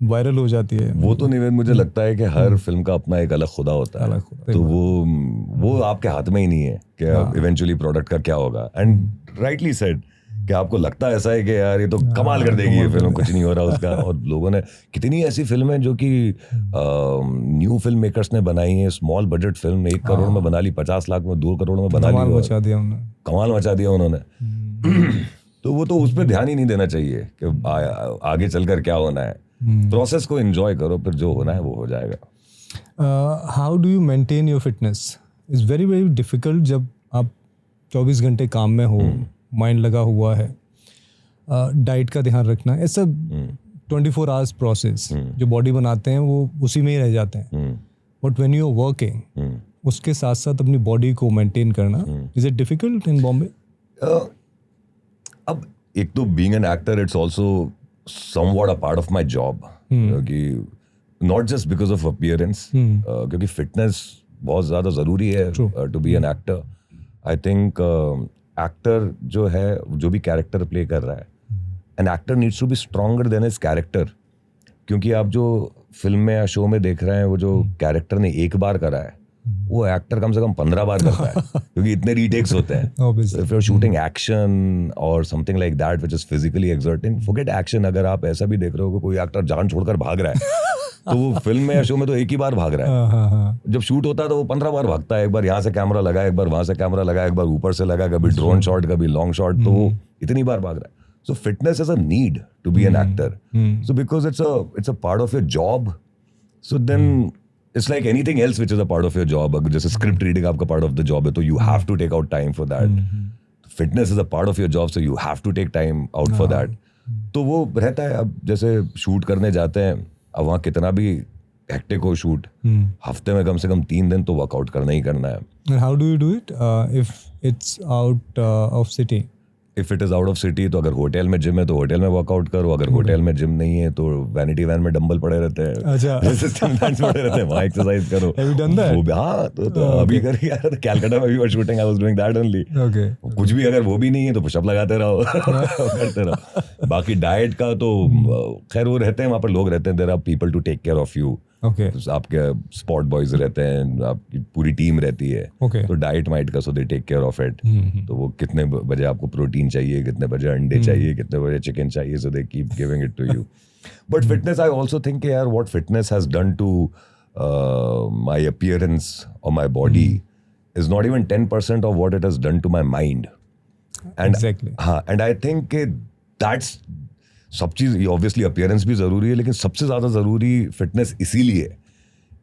वायरल हो जाती है. वो तो निवेद मुझे लगता है कि हर फिल्म का अपना एक अलग खुदा होता है. तो वो आपके हाथ में ही नहीं है कि इवेंचुअली प्रोडक्ट का क्या होगा. एंड राइटली सेड कि आपको लगता है ऐसा है कि यार ये तो कमाल कर देगी ये फिल्म, कुछ नहीं हो रहा उसका. और लोगों ने कितनी ऐसी फिल्में जो कि न्यू फिल्म मेकर्स ने बनाई हैं, स्मॉल बजट फिल्म 1 करोड़ में बना ली, 50 लाख में, 2 करोड़ में बना ली, कमाल मचा दिया उन्होंने. तो वो तो उस पर ध्यान ही नहीं देना चाहिए कि आगे चलकर क्या होना है. प्रोसेस को एंजॉय करो, फिर जो होना है वो हो जाएगा. How do you maintain your fitness? It's very very difficult जब आप 24 घंटे काम में हो, माइंड लगा हुआ है, डाइट का ध्यान रखना, ऐसा 24 आवर्स प्रोसेस. जो बॉडी बनाते हैं वो उसी में ही रह जाते हैं, but when you are working उसके साथ साथ अपनी बॉडी को मेंटेन करना, is it difficult in Bombay? अब एक तो being an actor it's also somewhat a part of my job, क्योंकि not just because of appearance, क्योंकि fitness बहुत ज़्यादा ज़रूरी है to be an actor. I think actor जो है, जो भी character play कर रहा है, an actor needs to be stronger than his character. क्योंकि आप जो फिल्म में या शो में देख रहे हैं, वो जो कैरेक्टर ने एक बार करा है, वो एक्टर कम से कम 15 बार करता है, क्योंकि इतने रीटेक्स होते हैं. If you're shooting action or something like that which is physically exerting, forget action. अगर आप ऐसा भी देख रहे हो कि कोई एक्टर जान छोड़कर भाग रहा है, तो वो फिल्म में या शो में तो एक ही बार भाग रहा है. जब शूट होता है तो वो 15 बार भागता है. एक बार यहाँ से कैमरा लगा, एक बार वहां से कैमरा लगा, एक बार ऊपर से लगा, कभी ड्रोन शॉट, कभी लॉन्ग शॉट, तो वो इतनी बार भाग रहा है. So fitness is a need to be an actor. So because it's a part of your job, so then it's like anything else which is a part of your job. अगर जैसे script reading आपका part of the job है, तो you have to take out time for that. Fitness is a part of your job, so you have to take time out for that. तो वो रहता है. अब जैसे शूट करने जाते हैं, अब वहाँ कितना भी हेक्टिक हो शूट, हफ्ते में कम से कम 3 दिन तो वर्कआउट करना ही करना है. And how do you do it if it's out of city? If it is out of city तो अगर होटल में जिम है तो होटल में वर्कआउट करो, अगर होटल में जिम नहीं है तो वैनिटी वैन में डंबल पड़े रहते हैं, अच्छा. रेजिस्टेंस बैंड्स पड़े रहते हैं, वहाँ एक्सरसाइज करो. Have you done that? वो भी, हाँ, तो अभी कर यार, कलकत्ता में भी were shooting, I was doing that only. Okay. कुछ भी अगर वो भी नहीं है तो पुशअप लगाते रहो, करते रहो. बाकी डाइट का तो खैर वो रहते हैं वहाँ पर, लोग रहते हैं, there are people to take care of you. Okay. आपके स्पॉट बॉयज रहते हैं, आपकी पूरी टीम रहती है. Okay. तो डाइट माइट का so they take care of it. तो वो कितने बजे आपको प्रोटीन चाहिए, कितने बजे अंडे चाहिए, कितने बजे चिकन चाहिए, so they keep giving it to you. But fitness, I also think यार what fitness has done to my appearance और my body is not even 10% of what it has done to my mind. And Exactly. हाँ, and I think that's सब चीज़. ये obviously appearance भी ज़रूरी है, लेकिन सबसे ज़्यादा ज़रूरी फिटनेस इसीलिए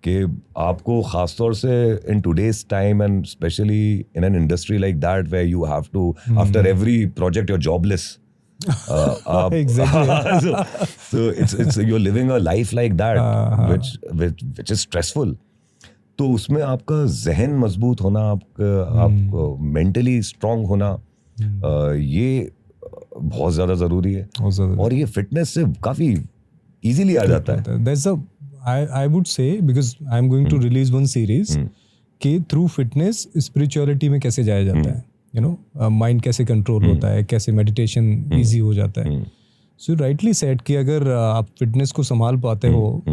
कि आपको ख़ासतौर से in today's time and specially in an industry like that where you have to after every project you're jobless. Exactly. So it's you're living a life like that which is stressful. तो उसमें आपका जहन मजबूत होना, आपको mentally strong होना, ये बहुत ज़्यादा ज़रूरी है. और ये फिटनेस से काफ़ी इजीली आ जाता है. That's I would say, because I'm going to release one series कि through fitness spirituality में कैसे जाया जाता है, you know, mind कैसे कंट्रोल होता है, कैसे meditation easy हो जाता है. So rightly said कि अगर आप फिटनेस को संभाल पाते हो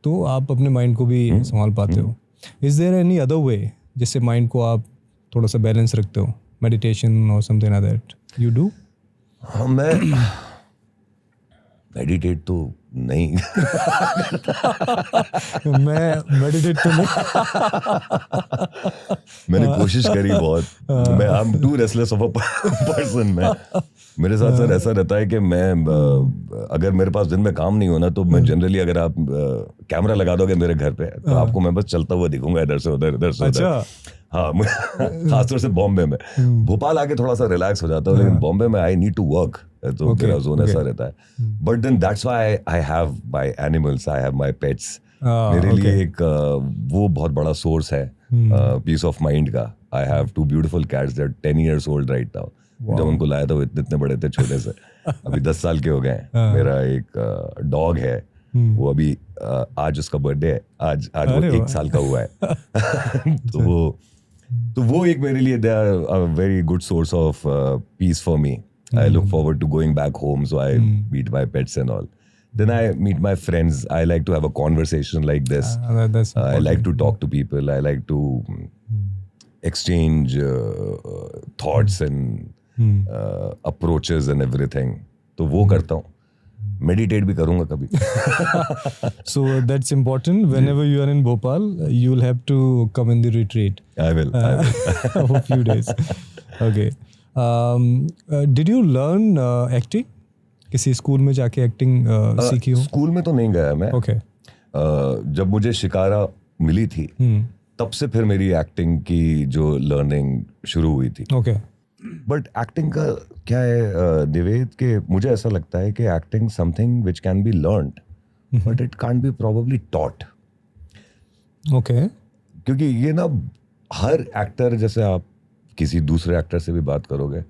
तो आप अपने माइंड को भी संभाल पाते हो. Is there any other way जिससे माइंड को आप थोड़ा सा बैलेंस रखते हो, meditation or something like that? You do? हाँ, मैं मेडिटेट तो नहीं मैं मेडिटेट तो नहीं. मैंने कोशिश करी बहुत. मैं I am too restless of a person. मैं मेरे साथ सर ऐसा रहता है कि मैं अगर मेरे पास दिन में काम नहीं होना तो मैं जनरली, अगर आप कैमरा लगा दोगे मेरे घर पे तो आपको मैं बस चलता हुआ दिखूंगा इधर से उधर, इधर से उधर. हाँ, खासतौर से बॉम्बे में. भोपाल आके थोड़ा सा रिलैक्स हो जाता हूँ, लेकिन बॉम्बे में आई नीड टू वर्क, तो मेरा जोन ऐसा रहता है. But then that's why I have my animals, I have my pets. मेरे लिए एक वो बहुत बड़ा सोर्स है पीस ऑफ माइंड का. I have 2 beautiful cats, they are 10 years old right now. जब उनको लाया था वो इतने बड़े थे, छोटे से. अभी 10 साल के हो गए हैं. मेरा एक डॉग है, वो अभी आज उसका बर्थडे है, आज वो 1 साल का हुआ है. तो वो एक मेरे लिए they are a very good source of peace for me. I look forward to going back home, so I meet my pets and all. Then I meet my friends. I like to have a conversation like this. I like to talk to people. I like to exchange thoughts and approaches and everything. तो वो करता हूँ. Meditate भी करूँगा कभी. So that's important. Whenever you are in Bhopal, you will have to come in the retreat. I will. For a few days. Okay. Did you learn acting? किसी school में जाके एक्टिंग सीखी हो? स्कूल में तो नहीं गया मैं. Okay. जब मुझे शिकारा मिली थी तब से फिर मेरी एक्टिंग की जो लर्निंग शुरू हुई थी. Okay. बट एक्टिंग का क्या है निवेद, के मुझे ऐसा लगता है कि acting something which can be learned but it can't be probably taught. Okay. क्योंकि ये ना हर एक्टर, जैसे आप किसी दूसरे एक्टर से भी बात करोगे,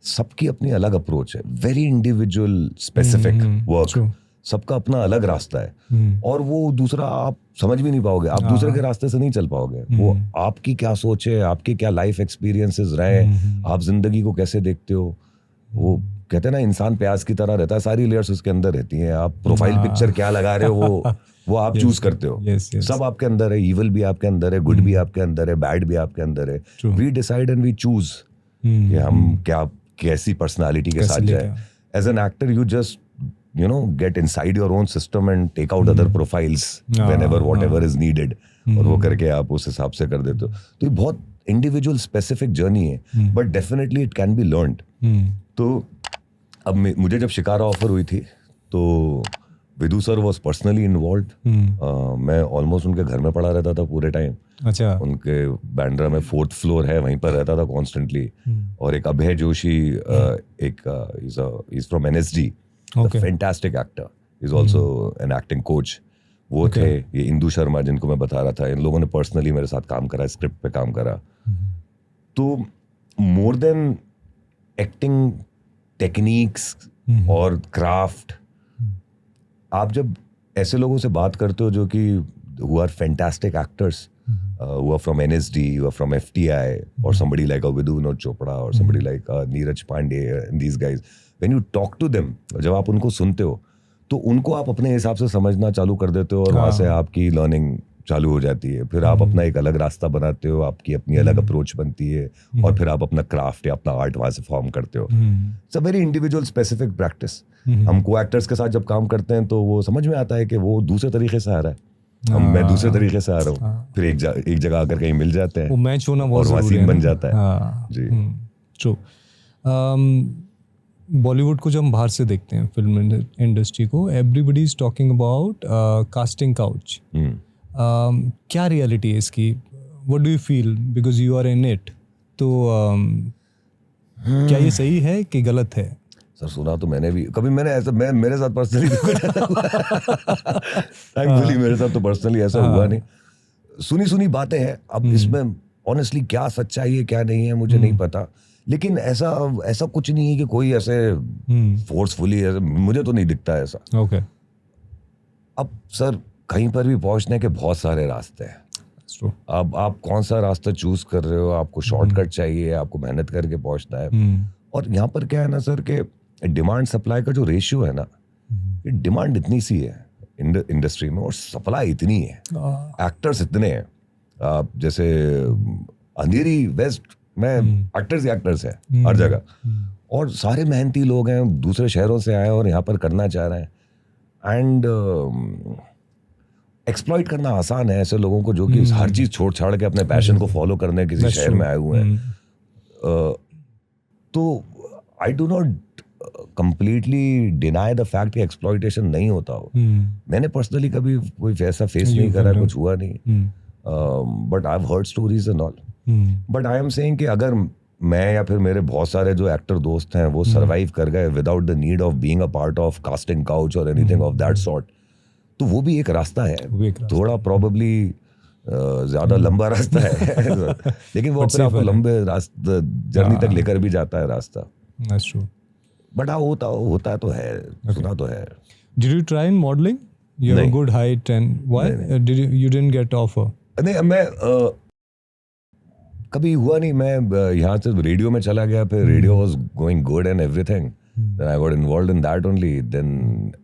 सबकी अपनी अलग अप्रोच है. Very individual specific work. सबका अपना अलग रास्ता है और वो दूसरा आप समझ भी नहीं पाओगे. आप दूसरे के रास्ते से नहीं चल पाओगे. वो आपकी क्या सोच है, आपके क्या लाइफ एक्सपीरियंसेस रहे, आप जिंदगी को कैसे देखते हो. वो कहते हैं ना, इंसान प्याज की तरह रहता है, सारी लेयर्स उसके अंदर रहती हैं. आप प्रोफाइल पिक्चर क्या लगा रहे हो वो आप चूज करते हो. सब आपके अंदर है. इविल भी आपके अंदर है, गुड भी आपके अंदर है, बैड भी आपके अंदर है. We decide and we choose कि हम कैसी पर्सनालिटी के साथ जाए. As an actor you just get inside your own system and take out other profiles whenever whatever is needed. और वो करके आप उस हिसाब से कर देते हो. तो ये बहुत इंडिविजुअल स्पेसिफिक जर्नी है, but definitely it can be learned. तो अब मुझे जब शिकारा ऑफर हुई थी तो विदु सर वॉज पर्सनली इन्वॉल्व. मैं ऑलमोस्ट उनके घर में पड़ा रहता था पूरे टाइम. अच्छा. उनके बैंड्रा में 4th फ्लोर है, वहीं पर रहता था कॉन्स्टेंटली. और एक अभय जोशी, एक is from NSD. A fantastic actor. He's also an acting coach. वो थे, ये इंदु शर्मा जिनको मैं बता रहा था, इन लोगों ने पर्सनली मेरे साथ काम करा, स्क्रिप्ट पे काम करा। तो मोर देन एक्टिंग टेक्निक्स और क्राफ्ट, आप जब ऐसे लोगों से बात करते हो जो कि who are fantastic actors, who are from NSD, who are from FTI, or somebody like a Vidhu Vinod Chopra, or somebody like Neeraj Pandey, and these guys, when you talk to them, जब आप उनको सुनते हो तो उनको आप अपने हिसाब से समझना चालू कर देते हो और वहाँ से आपकी लर्निंग चालू हो जाती है। फिर आप अपना एक अलग रास्ता बनाते हो, आपकी अपनी अलग अप्रोच बनती है, और फिर आप अपना क्राफ्ट या अपना आर्ट वहाँ से फॉर्म करते हो। It's a very individual specific practice. हम को एक्टर्स के साथ जब काम करते हैं तो वो समझ में आता है कि वो दूसरे तरीके से आ रहा है, मैं दूसरे तरीके से आ रहा हूँ, फिर एक जगह आकर कहीं मिल जाते हैं, वो मैच होना बहुत और वहाँ जरूरी सीन है बन ना। जाता है। जी, ट्रू। बॉलीवुड को जब हम बाहर से देखते हैं, फिल्म इंडस्ट्री को, everybody is talking about casting couch. क्या रियलिटी है इसकी? What do you feel, because you are in it? तो क्या ये सही है कि गलत है? सर सुना तो मैंने भी, कभी मैंने ऐसा, मेरे साथ पर्सनली थैंकफुली मेरे साथ तो पर्सनली ऐसा हुआ नहीं। सुनी बातें हैं, अब इसमें ऑनेस्टली क्या सच्चाई है क्या नहीं है मुझे नहीं पता, लेकिन ऐसा कुछ नहीं है कि कोई ऐसे फोर्सफुली, मुझे तो नहीं दिखता ऐसा। ओके। अब सर कहीं पर भी पहुंचने के बहुत सारे रास्ते हैं। अब आप कौन सा रास्ता चूज कर रहे हो, आपको शॉर्टकट चाहिए, आपको मेहनत करके पहुंचना है। और यहाँ पर क्या है ना सर, कि डिमांड सप्लाई का जो रेशियो है ना, ये डिमांड इतनी सी है इंडस्ट्री में और सप्लाई इतनी है, एक्टर्स इतने हैं। आप जैसे अंधेरी वेस्ट में एक्टर्स है हर जगह, और सारे मेहनती लोग हैं, दूसरे शहरों से आए और यहाँ पर करना चाह रहे हैं। एंड एक्सप्लॉइट करना आसान है ऐसे लोगों को जो कि हर चीज छोड़ छाड़ के अपने पैशन को फॉलो करने किसी शहर में आए हुए हैं। तो I do not completely deny the fact कि एक्सप्लॉइटेशन नहीं होता हो। मैंने पर्सनली कभी कोई ऐसा फेस नहीं करा, कुछ हुआ नहीं, but I have heard stories and all. But I am saying कि अगर मैं या फिर मेरे बहुत सारे जो एक्टर दोस्त हैं वो सर्वाइव कर गए without the need of being a part of casting couch और एनीथिंग ऑफ दैट सॉर्ट, तो वो भी एक रास्ता है, थोड़ा प्रोबेबली ज्यादा लंबा रास्ता है लेकिन वो अपने आपको लंबे रास्ते जर्नी तक लेकर भी जाता है रास्ता। That's true. बट हाँ होता तो है, सुना तो है। Did you try in modeling? You have a good height and why? You didn't get offer? नहीं, मैं कभी हुआ नहीं। मैं यहाँ से रेडियो में चला गया, फिर radio was going good and everything, then I got involved in that only, then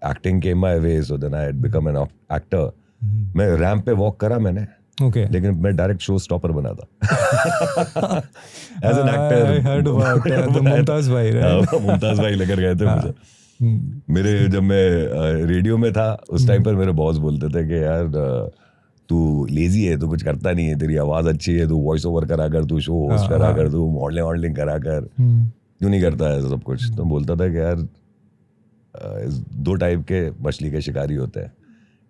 acting came my way, so then I had become an actor. मैं रैंप पे वॉक करा मैंने, Okay. लेकिन मैं डायरेक्ट शो स्टॉपर बना था as an actor. I heard about the Mumtaz भाई, right? Mumtaz भाई लेकर गए थे मुझे। मेरे जब मैं रेडियो में था उस टाइम पर मेरे बॉस बोलते थे कि यार तू लेजी है, तू कुछ करता नहीं है, तेरी आवाज अच्छी है, तू वॉइस ओवर करा कर, तू शो होस्ट करा कर, तू मॉडलिंग करा कर, क्यों नहीं करता है सब कुछ। तो बोलता था कि यार दो टाइप के मछली के शिकारी होते हैं,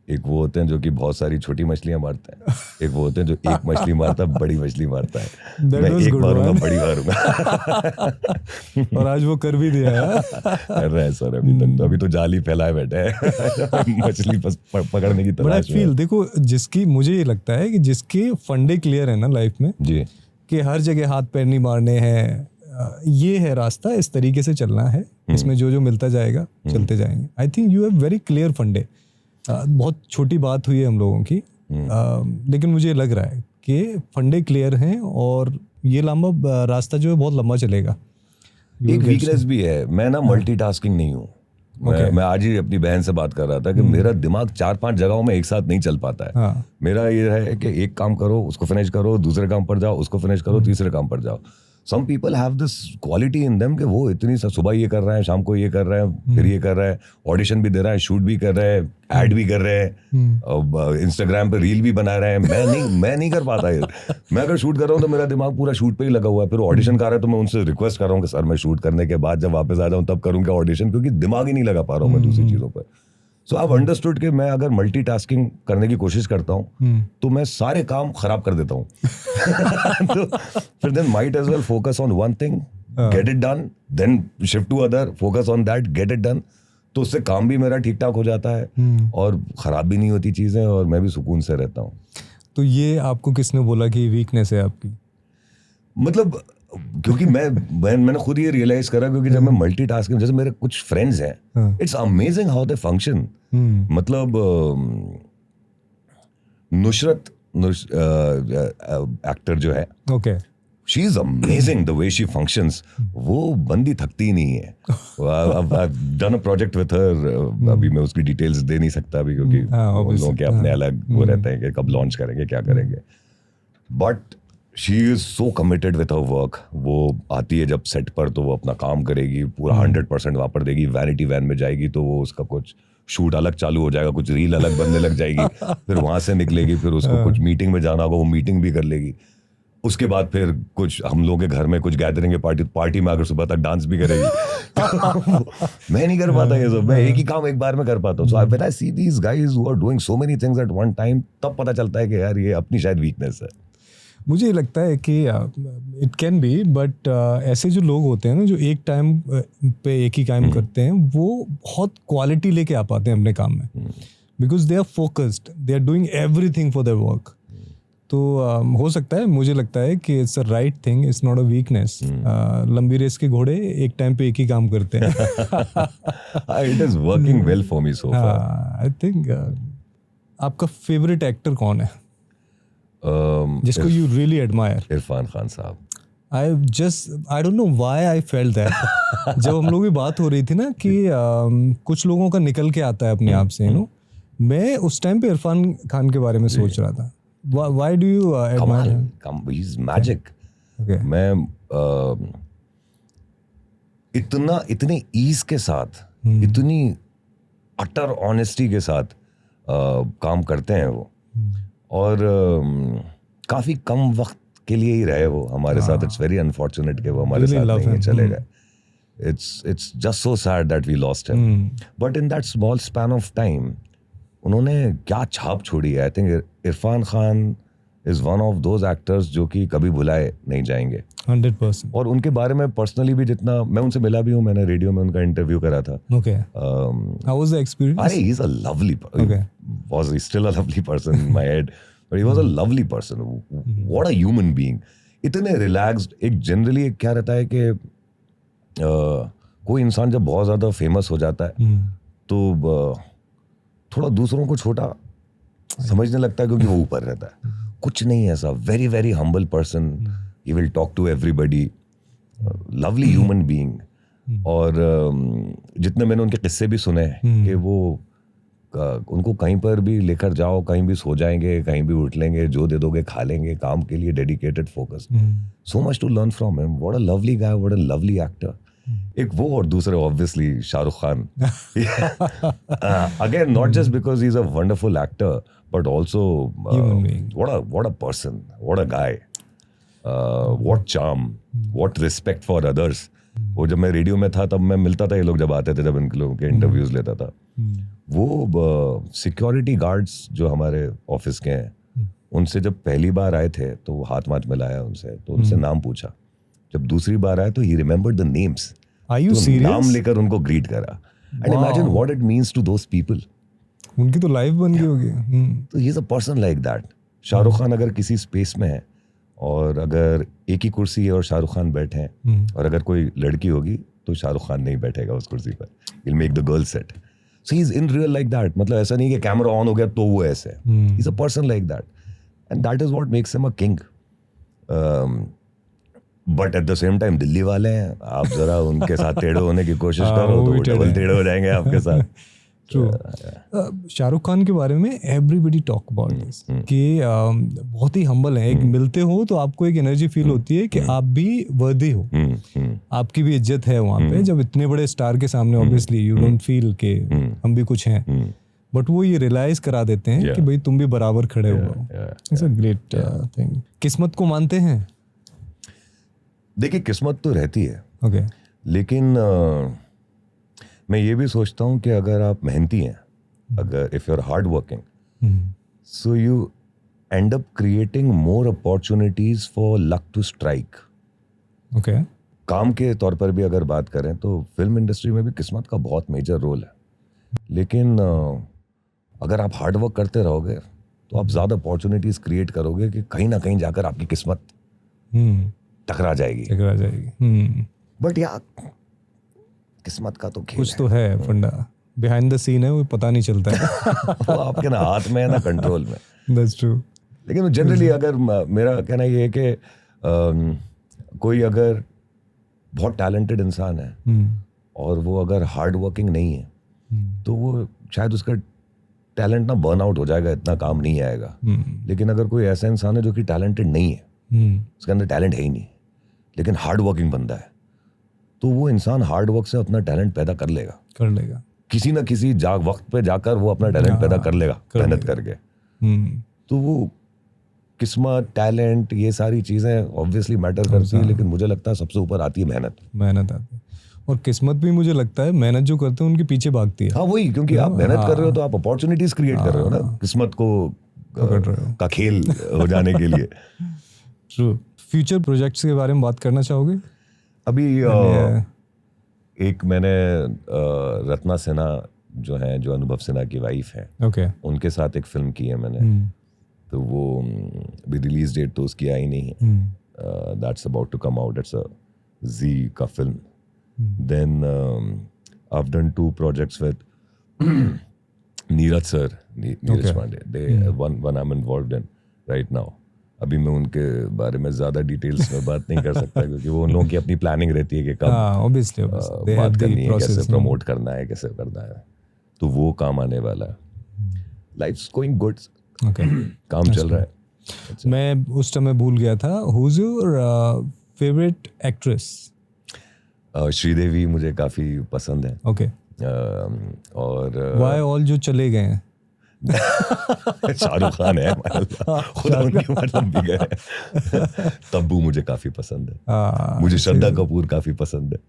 एक वो होते हैं जो कि बहुत सारी छोटी मछलियां मारते हैं, एक वो होते हैं जो एक मछली मारता है, बड़ी मछली मारता है। मैं एक मारूंगा, बड़ी मारूंगा और आज वो कर भी दिया है। कर रहा है सर अभी तक, तो अभी तो जाली फैलाए बैठे हैं मछली पकड़ने की तलाश में। फील देखो, जिसकी मुझे ये लगता है कि जिसके फंडे क्लियर है ना लाइफ में जी, कि हर जगह हाथ पैर नहीं मारने हैं, ये है रास्ता, इस तरीके से चलना है, इसमें जो मिलता जाएगा चलते जाएंगे। I think you have very clear फंडे। बहुत छोटी बात हुई है हम लोगों की, लेकिन मुझे लग रहा है कि फंडे क्लियर हैं और ये लंबा रास्ता जो है बहुत लंबा चलेगा। एक वीकनेस भी है, मैं ना मल्टीटास्किंग नहीं हूँ। मैं आज ही अपनी बहन से बात कर रहा था कि मेरा दिमाग 4-5 जगहों में एक साथ नहीं चल पाता है। मेरा ये है कि एक काम करो, उसको फिनिश करो, दूसरे काम पर जाओ, उसको फिनिश करो, तीसरे काम पर जाओ। Some people have this quality in them कि वो इतनी सुबह ये कर रहे हैं, शाम को ये कर रहे हैं, फिर ये कर रहे हैं, ऑडिशन भी दे रहे हैं, शूट भी कर रहे हैं, ऐड भी कर रहे हैं, इंस्टाग्राम पे रील भी बना रहे हैं। मैं नहीं कर पाता ये। मैं अगर शूट कर रहा हूँ तो मेरा दिमाग पूरा शूट पे ही लगा हुआ है, फिर ऑडिशन कर रहा है तो मैं उनसे रिक्वेस्ट कर रहा हूँ कि सर मैं शूट करने के बाद जब वापस आ जाऊँ तब करूँगा ऑडिशन, क्योंकि दिमाग ही नहीं लगा पा रहा हूँ मैं दूसरी चीज़ों पर। सो आई अंडरस्टूड कि मैं अगर मल्टीटास्किंग करने की कोशिश करता हूँ तो मैं सारे काम खराब कर देता हूँ तो फिर then might as well focus on one thing, get it done, then shift to other, focus on that, get it done. तो उससे काम भी मेरा ठीक ठाक हो जाता है और ख़राब भी नहीं होती चीज़ें और मैं भी सुकून से रहता हूँ। तो ये आपको किसने बोला कि वीकनेस है आपकी? मतलब क्योंकि मैंने खुद ये रियलाइज करा, क्योंकि जब मैं मल्टीटास्किंग, जैसे मेरे कुछ फ्रेंड्स हैं, it's amazing how they function. मतलब नुसरत एक्टर जो है, okay, she is amazing the way she functions. वो बंदी थकती नहीं है। Done a project with her, अभी मैं उसकी डिटेल्स दे नहीं सकता अभी, क्योंकि उन लोगों के अपने अलग वो रहते हैं कि कब लॉन्च करेंगे, क्या करेंगे। But she is so committed with her work. वो आती है जब सेट पर तो वो अपना काम करेगी, पूरा 100% वापर देगी। वैनिटी वैन में जाएगी तो वो उसका कुछ शूट अलग चालू हो जाएगा, कुछ रील अलग बनने लग जाएगी, फिर वहां से निकलेगी, फिर उसको कुछ मीटिंग में जाना होगा, वो मीटिंग भी कर लेगी। उसके बाद फिर कुछ हम लोगों के घर में कुछ गैदरिंग है, पार्टी में आकर सुबह तक डांस भी करेगी। मैं नहीं कर पाता ये सब, मैं एक ही काम एक बार में कर पाता हूँ। So when I see these guys who are doing so many things at one time, तब पता चलता है कि यार ये अपनी शायद वीकनेस है। मुझे लगता है कि इट कैन बी, बट ऐसे जो लोग होते हैं ना जो एक टाइम पे एक ही काम करते हैं, वो बहुत क्वालिटी लेके आ पाते हैं अपने काम में, because they are focused, they are doing everything for their work. तो हो सकता है, मुझे लगता है कि it's a right thing, it's not a weakness. लंबी रेस के घोड़े एक टाइम पे एक ही काम करते हैं। It is working well for me so far. I think आपका फेवरेट एक्टर कौन है जिसको you really admire? Irfan Khan साहब। I don't know why I felt that. जब हम लोग की बात हो रही थी ना कि कुछ लोगों का निकल के आता है अपने आप से, मैं उस टाइम पे इरफान खान के बारे में सोच रहा था। Why do you admire him? He's magic. Okay. मैं इतने ईज के साथ, इतनी अटर ऑनेस्टी के साथ काम करते हैं वो, और काफी कम वक्त के लिए ही रहे वो हमारे साथ। इट्स वेरी अनफॉर्चुनेट कि वो हमारे साथ नहीं चले गए। It's just so sad that we lost him. But in that small span of time, उन्होंने क्या छाप छोड़ी है। I think Irfan Khan is one of those actors जो कि कभी भुलाए नहीं जाएंगे। 100%. और उनके बारे में पर्सनली भी जितना मैं उनसे मिला भी हूँ, मैंने रेडियो में उनका इंटरव्यू करा था। Okay. How was the experience? अरे he is a lovely Okay. was he still a lovely person in my head, but he was a lovely person. What a human being. इतने relaxed. एक generally क्या रहता है कि कोई इंसान जब बहुत ज्यादा फेमस हो जाता है तो थोड़ा दूसरों को छोटा समझने लगता है, क्योंकि वो ऊपर रहता है। कुछ नहीं ऐसा। Very very humble person, he will talk to everybody, lovely human being. और जितने मैंने उनके किस्से भी सुने हैं कि वो उनको कहीं पर भी लेकर जाओ, कहीं भी सो जाएंगे, कहीं भी उठ लेंगे, जो दे दोगे खा लेंगे, काम के लिए dedicated, focused. So much to learn from him. What a lovely guy, what a lovely actor. एक वो, और दूसरे obviously Shahrukh Khan. Again not just because he is a wonderful actor, but also what a person, what a guy, what charm, what respect for others. वो जब मैं radio में था तब मैं मिलता था ये लोग, जब आते थे, जब इनके लोगों के इंटरव्यूज लेता था। वो सिक्योरिटी गार्ड्स जो हमारे ऑफिस के हैं, उनसे जब पहली बार आए थे तो वो हाथ मिलाया उनसे, तो उनसे नाम पूछा। जब दूसरी बार आए तो ही remembered the names. Are you serious? नाम लेकर उनको ग्रीट करा। And imagine what it means to those people. उनकी तो लाइफ बन गई होगी। तो he is a person like that. Shahrukh Khan अगर किसी स्पेस में है, और अगर एक ही कुर्सी है और शाहरुख खान बैठे हैं, और अगर कोई लड़की होगी तो शाहरुख खान नहीं बैठेगा उस कुर्सी पर। He'll make the girl sit. So he's in real like that. मतलब ऐसा नहीं कि कैमरा ऑन हो गया तो वो ऐसे है। He's a person like that. And that is what makes him a king. But at the same time Delhi वाले हैं, आप जरा उनके साथ टेढ़े होने की कोशिश करो तो वो डबल टेढ़े हो जाएंगे आपके साथ। ट्रू। शाहरुख खान के बारे में एवरीबडी टॉक अबाउट दिस कि बहुत ही हम्बल है। एक मिलते हो तो आपको एक एनर्जी फील होती है कि आप भी वर्दी हो, आपकी भी इज्जत है वहाँ पे। जब इतने बड़े स्टार के सामने ऑब्वियसली यू डोंट फील कि हम भी कुछ हैं, बट वो ये रियलाइज करा देते हैं कि भाई तुम भी बराबर खड़े हो। It's a great thing. किस्मत को मानते हैं? देखिए, किस्मत तो रहती है, okay. लेकिन मैं ये भी सोचता हूँ कि अगर आप मेहनती हैं, अगर if you are hard working, so you end up creating more opportunities for luck to strike. Okay. काम के तौर पर भी अगर बात करें तो फिल्म इंडस्ट्री में भी किस्मत का बहुत मेजर रोल है। लेकिन अगर आप हार्ड वर्क करते रहोगे तो आप ज़्यादा अपॉर्चुनिटीज़ क्रिएट करोगे कि कहीं ना कहीं जाकर आपकी किस्मत टकरा जाएगी। बट यार किस्मत का तो खेल कुछ तो है फंडा, बिहाइंड द सीन है, वो पता नहीं चलता है। वो आपके ना हाथ में है ना कंट्रोल में। That's true. लेकिन जनरली अगर मेरा कहना ये है कि कोई अगर बहुत टैलेंटेड इंसान है और वो अगर हार्ड वर्किंग नहीं है तो वो शायद उसका टैलेंट ना बर्न आउट हो जाएगा, इतना काम नहीं आएगा। लेकिन अगर कोई ऐसा इंसान है जो कि टैलेंटेड नहीं है, उसके अंदर टैलेंट है ही नहीं, लेकिन हार्ड वर्किंग बंदा है, तो वो इंसान हार्ड वर्क से अपना टैलेंट पैदा कर लेगा किसी ना किसी वक्त पे जाकर वो अपना टैलेंट पैदा कर लेगा मेहनत करके। तो वो किस्मत, टैलेंट, ये सारी चीजें ऑब्वियसली मैटर करती है, लेकिन मुझे लगता है सबसे ऊपर आती है मेहनत आती है। और किस्मत भी मुझे लगता है मेहनत जो करते हैं उनके पीछे भागती है। हाँ वही, क्योंकि आप मेहनत कर रहे हो तो आप अपॉर्चुनिटीज क्रिएट कर रहे हो ना, किस्मत को का खेल हो जाने के लिए। ट्रू। फ्यूचर प्रोजेक्ट्स के बारे में बात करना चाहोगे? अभी एक मैंने रत्ना सिन्हा जो है, जो अनुभव सिन्हा की वाइफ है, उनके साथ एक फिल्म की है मैंने। तो वो अभी रिलीज डेट तो उसकी आई नहीं है, that's about to come out, it's a जी का फिल्म। Then I have done 2 projects with Neeraj sir, Neeraj Pandey, the one I am involved in right now. अभी मैं उनके बारे में ज्यादा डिटेल्स में बात नहीं कर सकता क्योंकि वो उन लोगों की अपनी प्लानिंग रहती है कि कब obviously, बात करनी है, कैसे प्रमोट करना है, कैसे करना है, तो वो काम आने वाला है। लाइफ्स गोइंग गुड, काम चल रहा है। मैं उस समय भूल गया था, who is your favourite actress? Sridevi मुझे काफी पसंद है। और व्हाई ऑल जो चले गए हैं? शाहरुख खान है, खुदा उनकी मतलब भी गए। तब्बू मुझे काफी पसंद है, मुझे श्रद्धा कपूर काफी पसंद है।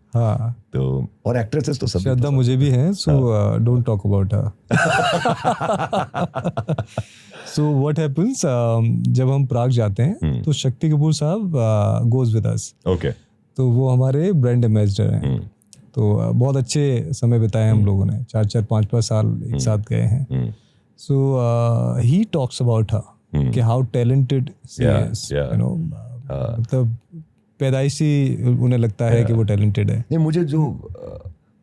तो और एक्ट्रेसेस तो सब श्रद्धा मुझे भी है, so don't talk about her. So what happens, जब हम प्राग जाते हैं तो शक्ति कपूर साहब गोज विद अस। तो वो हमारे ब्रांड एम्बेसडर हैं। तो बहुत अच्छे समय बिताए हम लोगों ने, 4-4, 5-5 साल एक साथ गए हैं। So he talks about her कि how talented she is, you know, मतलब पैदाइशी उन्हें लगता है कि वो talented है। नहीं, मुझे जो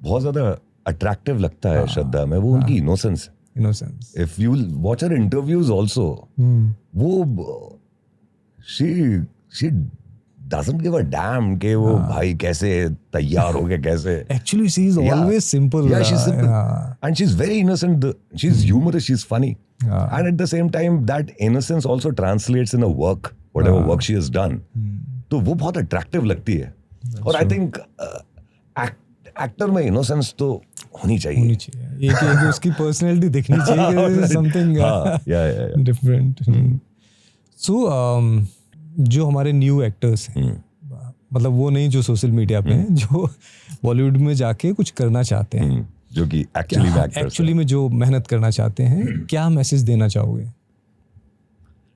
बहुत ज़्यादा attractive लगता है श्रद्धा में, वो उनकी innocence। If you watch her interviews also, वो she doesn't give a damn कि वो भाई कैसे तैयार हो गए, कैसे। Actually, she is always simple. Yeah, she's simple. And she's very innocent. She's humorous, she's funny. And at the same time, that innocence also translates in a work, whatever work she has done. तो वो बहुत attractive लगती है। और I think actor में innocence तो होनी चाहिए। एक उसकी personality दिखनी चाहिए, something different. So जो हमारे न्यू एक्टर्स हैं, मतलब वो नहीं जो सोशल मीडिया पे हैं, जो बॉलीवुड में जाके कुछ करना चाहते हैं, जो कि एक्चुअली में जो मेहनत करना चाहते हैं, क्या मैसेज देना चाहोगे?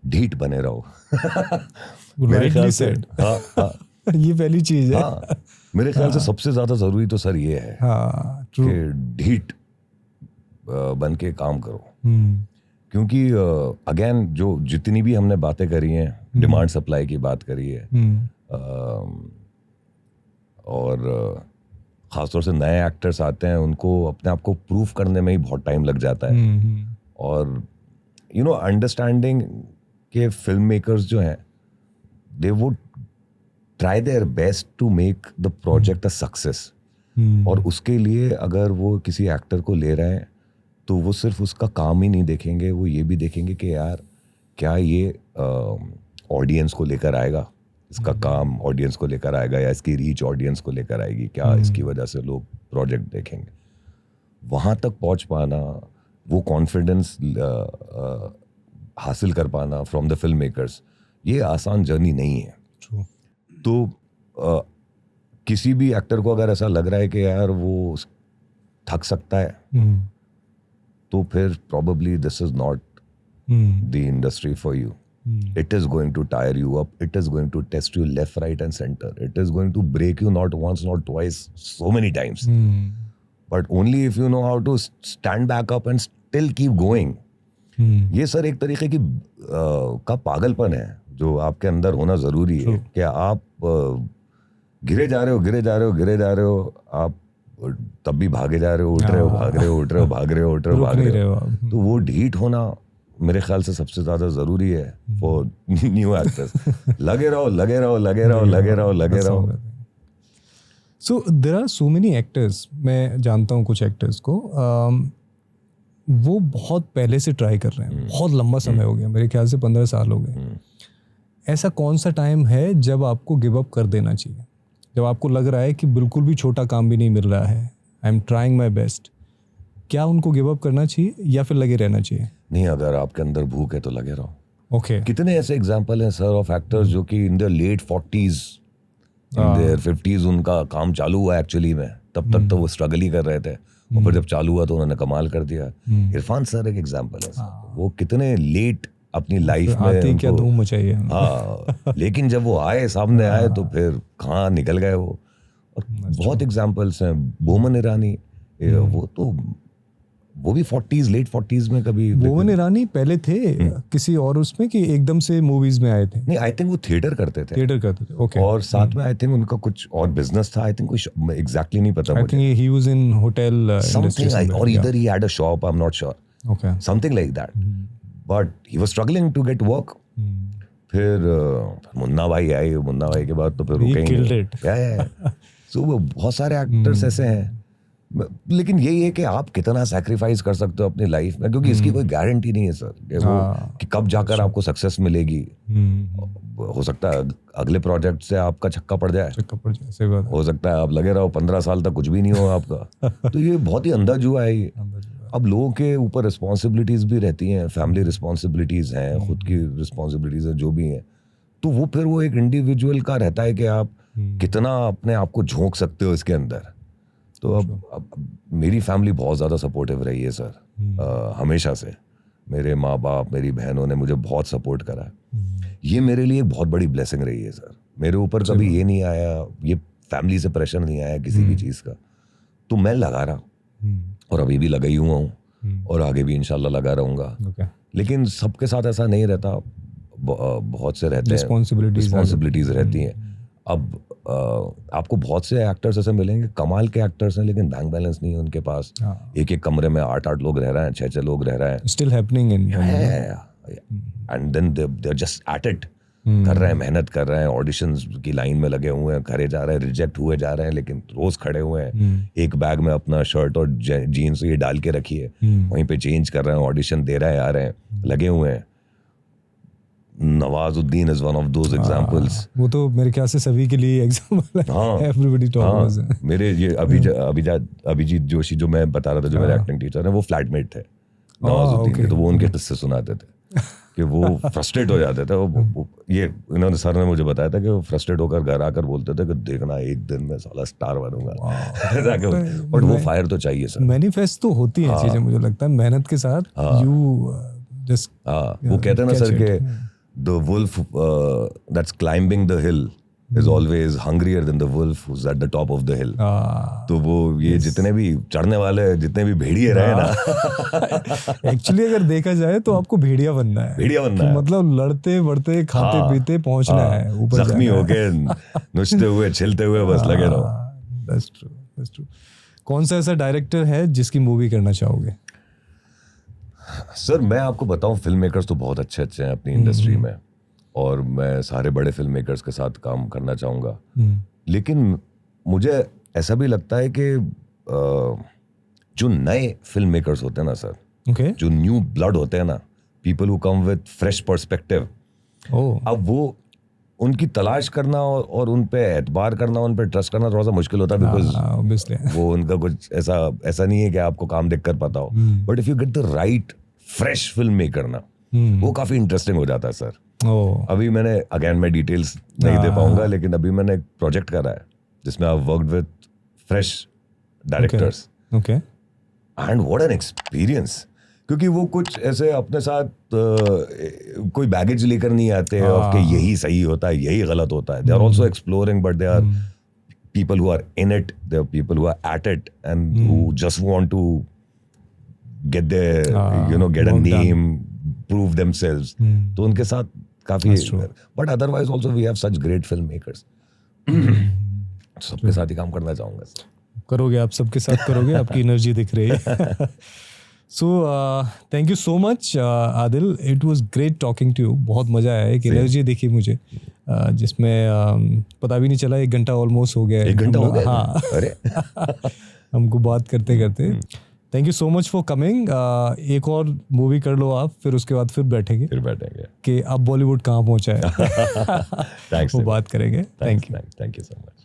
ढीठ बने रहो। Rightly said. ये पहली चीज है। मेरे ख्याल से सबसे ज्यादा जरूरी तो सर ये है कि ढीठ बन के काम करो। क्योंकि अगेन जो जितनी भी हमने बातें करी हैं, डिमांड सप्लाई की बात करी है, और ख़ासतौर से नए एक्टर्स आते हैं, उनको अपने आप को प्रूव करने में ही बहुत टाइम लग जाता है। और यू नो अंडरस्टैंडिंग के फिल्म मेकर्स जो हैं, they would try their best to make the project a success. और उसके लिए अगर वो किसी एक्टर को ले रहे हैं तो वो सिर्फ उसका काम ही नहीं देखेंगे, वो ये भी देखेंगे कि यार क्या ये ऑडियंस को लेकर आएगा, इसका काम ऑडियंस को लेकर आएगा, या इसकी रीच ऑडियंस को लेकर आएगी, क्या इसकी वजह से लोग प्रोजेक्ट देखेंगे। वहाँ तक पहुँच पाना, वो कॉन्फिडेंस हासिल कर पाना फ्रॉम द फिल्म मेकर्स, ये आसान जर्नी नहीं है। तो किसी भी एक्टर को अगर ऐसा लग रहा है कि यार वो थक सकता है, तो फिर probably this is not the industry for you. It is going to tire you up. It is going to test you left, right and center. It is going to break you not once, not twice, so many times. But only if you know how to stand back up and still keep going. ये sir एक तरीके की का पागलपन है जो आपके अंदर होना जरूरी है कि आप गिरे जा रहे हो, आप तब भी भागे जा रहे हो, उठ रहे हो, भाग रहे हो, उठ रहे हो, भाग रहे हो, उठ रहे हो, भाग रहे हो। तो वो ढीठ होना मेरे ख्याल से सबसे ज्यादा जरूरी है फॉर न्यू एक्टर्स। लगे रहो। So there are so many actors, मैं जानता हूँ कुछ एक्टर्स को, वो बहुत पहले से ट्राई कर रहे हैं, बहुत लंबा समय हो गया, मेरे ख्याल से 15 साल हो गए। ऐसा कौन सा टाइम है जब आपको गिव अप कर देना चाहिए, जब आपको लग रहा है कि बिल्कुल भी छोटा काम भी नहीं मिल रहा है, I am trying my best, क्या उनको गिव अप करना चाहिए या फिर लगे रहना चाहिए? नहीं, अगर आपके अंदर भूख है तो लगे रहो। ओके कितने ऐसे एग्जांपल हैं सर ऑफ एक्टर्स जो कि in their late 40s, in their 50s उनका काम चालू हुआ एक्चुअली में, तब तक तो वो स्ट्रगल ही कर रहे थे और फिर जब चालू हुआ तो उन्होंने कमाल कर दिया। इरफान सर एक एग्जांपल है सर, वो कितने लेट अपनी लाइफ में क्या धूम मचाई है। हाँ, लेकिन जब वो आए, सामने आए तो फिर कहाँ निकल गए वो। और बहुत एग्जांपल्स हैं, बोमन ईरानी, वो भी 40s, लेट 40s में कभी। बोमन ईरानी पहले थे किसी और उसमें कि एकदम से मूवीज में आए थे? नहीं, आई थिंक वो थिएटर करते थे। ओके। और साथ में आई थिंक उनका कुछ और बिजनेस था, आई थिंक कुछ एग्जैक्टली नहीं पता मुझे। I think he was in hotel industry और इधर he had a shop, I am not sure, okay, something like that, but he was struggling to get work. फिर मुन्ना भाई आए, मुन्ना भाई के बाद तो फिर रुके ही नहीं। सो वो बहुत सारे एक्टर्स ऐसे हैं, लेकिन यही है कि आप कितना सैक्रिफाइस कर सकते हो अपनी लाइफ में, क्योंकि इसकी कोई गारंटी नहीं है सर कि वो कि कब जाकर आपको सक्सेस मिलेगी। हो सकता है अगले प्रोजेक्ट से आपका छक्का पड़ जाए, सही बात है। हो सकता है आप लगे रहो 15 साल तक कुछ भी नहीं हो आपका। तो ये बहुत ही अंधा जुआ है ये। अब लोगों के ऊपर रिस्पॉन्सिबिलिटीज भी रहती हैं, फैमिली रिस्पॉन्सिबिलिटीज हैं, खुद की रिस्पॉन्सिबिलिटीज हैं, जो भी हैं। तो वो फिर वो एक इंडिविजुअल का रहता है कि आप कितना अपने आप को झोंक सकते हो इसके अंदर। तो अब मेरी फैमिली बहुत ज़्यादा सपोर्टिव रही है सर, हमेशा से। मेरे माँ बाप, मेरी बहनों ने मुझे बहुत सपोर्ट करा। ये मेरे लिए एक बहुत बड़ी ब्लेसिंग रही है सर। मेरे ऊपर कभी ये नहीं आया, ये फैमिली से प्रेशर नहीं आया किसी भी चीज़ का। तो मैं लगा रहा और अभी भी लगा ही हुआ हूँ और आगे भी इंशाल्लाह लगा रहूँगा। लेकिन सबके साथ ऐसा नहीं रहता, बहुत से रहते हैं, रिस्पॉन्सिबिलिटीज रहती हैं। अब आपको बहुत से एक्टर्स ऐसे मिलेंगे, कमाल के एक्टर्स हैं, लेकिन बैंक बैलेंस नहीं है उनके पास। एक एक कमरे में 8-8 लोग रह रहे हैं, 6-6 लोग रह रहे हैं। Still happening in and then they are just at it, कर रहे हैं, मेहनत कर रहे हैं, ऑडिशंस की लाइन में लगे हुए हैं, करे जा रहे हैं, रिजेक्ट हुए जा रहे हैं, लेकिन रोज खड़े हुए हैं। एक बैग में अपना शर्ट और जीन्स ये डाल के रखी है, वहीं पे चेंज कर रहे हैं, ऑडिशन दे रहे हैं, आ रहे हैं, लगे हुए हैं। Nawazuddin is one of those examples. वो तो मेरे ख्याल से सभी के लिए एग्जांपल है। Everybody talks about. मेरे ये अभिजीत जोशी जो मैं बता रहा था, जो मेरे एक्टिंग टीचर हैं, वो फ्लैटमेट थे नवाजुद्दीन के। तो वो उनके किस्से सुनाते थे कि वो फ्रस्ट्रेट हो जाते थे। ये इन्होंने सर ने मुझे बताया था कि वो फ्रस्ट्रेट होकर घर आकर बोलते थे कि देखना एक दिन मैं साला स्टार बनूंगा। बट वो फायर तो चाहिए सर, मैनिफेस्ट तो होती है चीजें, मुझे लगता है मेहनत के साथ यू जस्ट। वो कहते हैं ना सर के the wolf that's climbing the hill is always hungrier than the wolf who's at the top of the hill. तो वो ये जितने भी चढ़ने वाले, जितने भी भेड़िए रहे ना, एक्चुअली अगर देखा जाए तो आपको भेड़िया बनना है, मतलब लड़ते बढ़ते खाते पीते पहुंचना है ऊपर, जख्मी होके नुचते हुए छिलते हुए बस लगे रहो। That's true. कौन सा ऐसा डायरेक्टर है जिसकी मूवी करना चाहोगे? सर मैं आपको बताऊं, फिल्म मेकर्स तो बहुत अच्छे हैं अपनी इंडस्ट्री में, और मैं सारे बड़े फिल्म मेकर्स के साथ काम करना चाहूँगा। लेकिन मुझे ऐसा भी लगता है कि जो नए फिल्म मेकर्स होते हैं ना सर, जो न्यू ब्लड होते हैं ना, people who come with fresh perspective, अब वो उनकी तलाश करना और उन पे एतबार करना, उन पे ट्रस्ट करना थोड़ा सा मुश्किल होता है, बिकॉज वो उनका कुछ ऐसा नहीं है कि आपको काम देख कर पता हो। But if you get the right fresh film maker ना, वो काफी इंटरेस्टिंग हो जाता है सर। अभी मैं डिटेल्स नहीं दे पाऊंगा, लेकिन अभी मैंने एक प्रोजेक्ट करा है जिसमें I worked with fresh directors, and what an experience. क्योंकि वो कुछ ऐसे अपने साथ कोई बैगेज लेकर नहीं आते कि यही सही होता है, यही गलत होता है। They are also exploring, but they are people who are in it, there are people who are at it, and who just want to get their, get a work done. name, prove themselves. तो उनके साथ काफी, but otherwise also we have such great filmmakers. सबके साथ ही काम करना चाहूँगा. करोगे, आप सबके साथ करोगे, आपकी एनर्जी दिख रही है. So thank you so much Aadil, it was great talking to you. बहुत मजा आया, एक एनर्जी दिखी मुझे जिसमें पता भी नहीं चला 1 घंटा ऑलमोस्ट हो गया. 1 घंटा हो गया. हाँ. अरे हमको बात करते करते. Thank you so much for coming. एक और मूवी कर लो आप, फिर उसके बाद फिर बैठेंगे कि अब बॉलीवुड कहाँ पहुँचा है. थैंक्स. वो बात करेंगे. Thank you so much.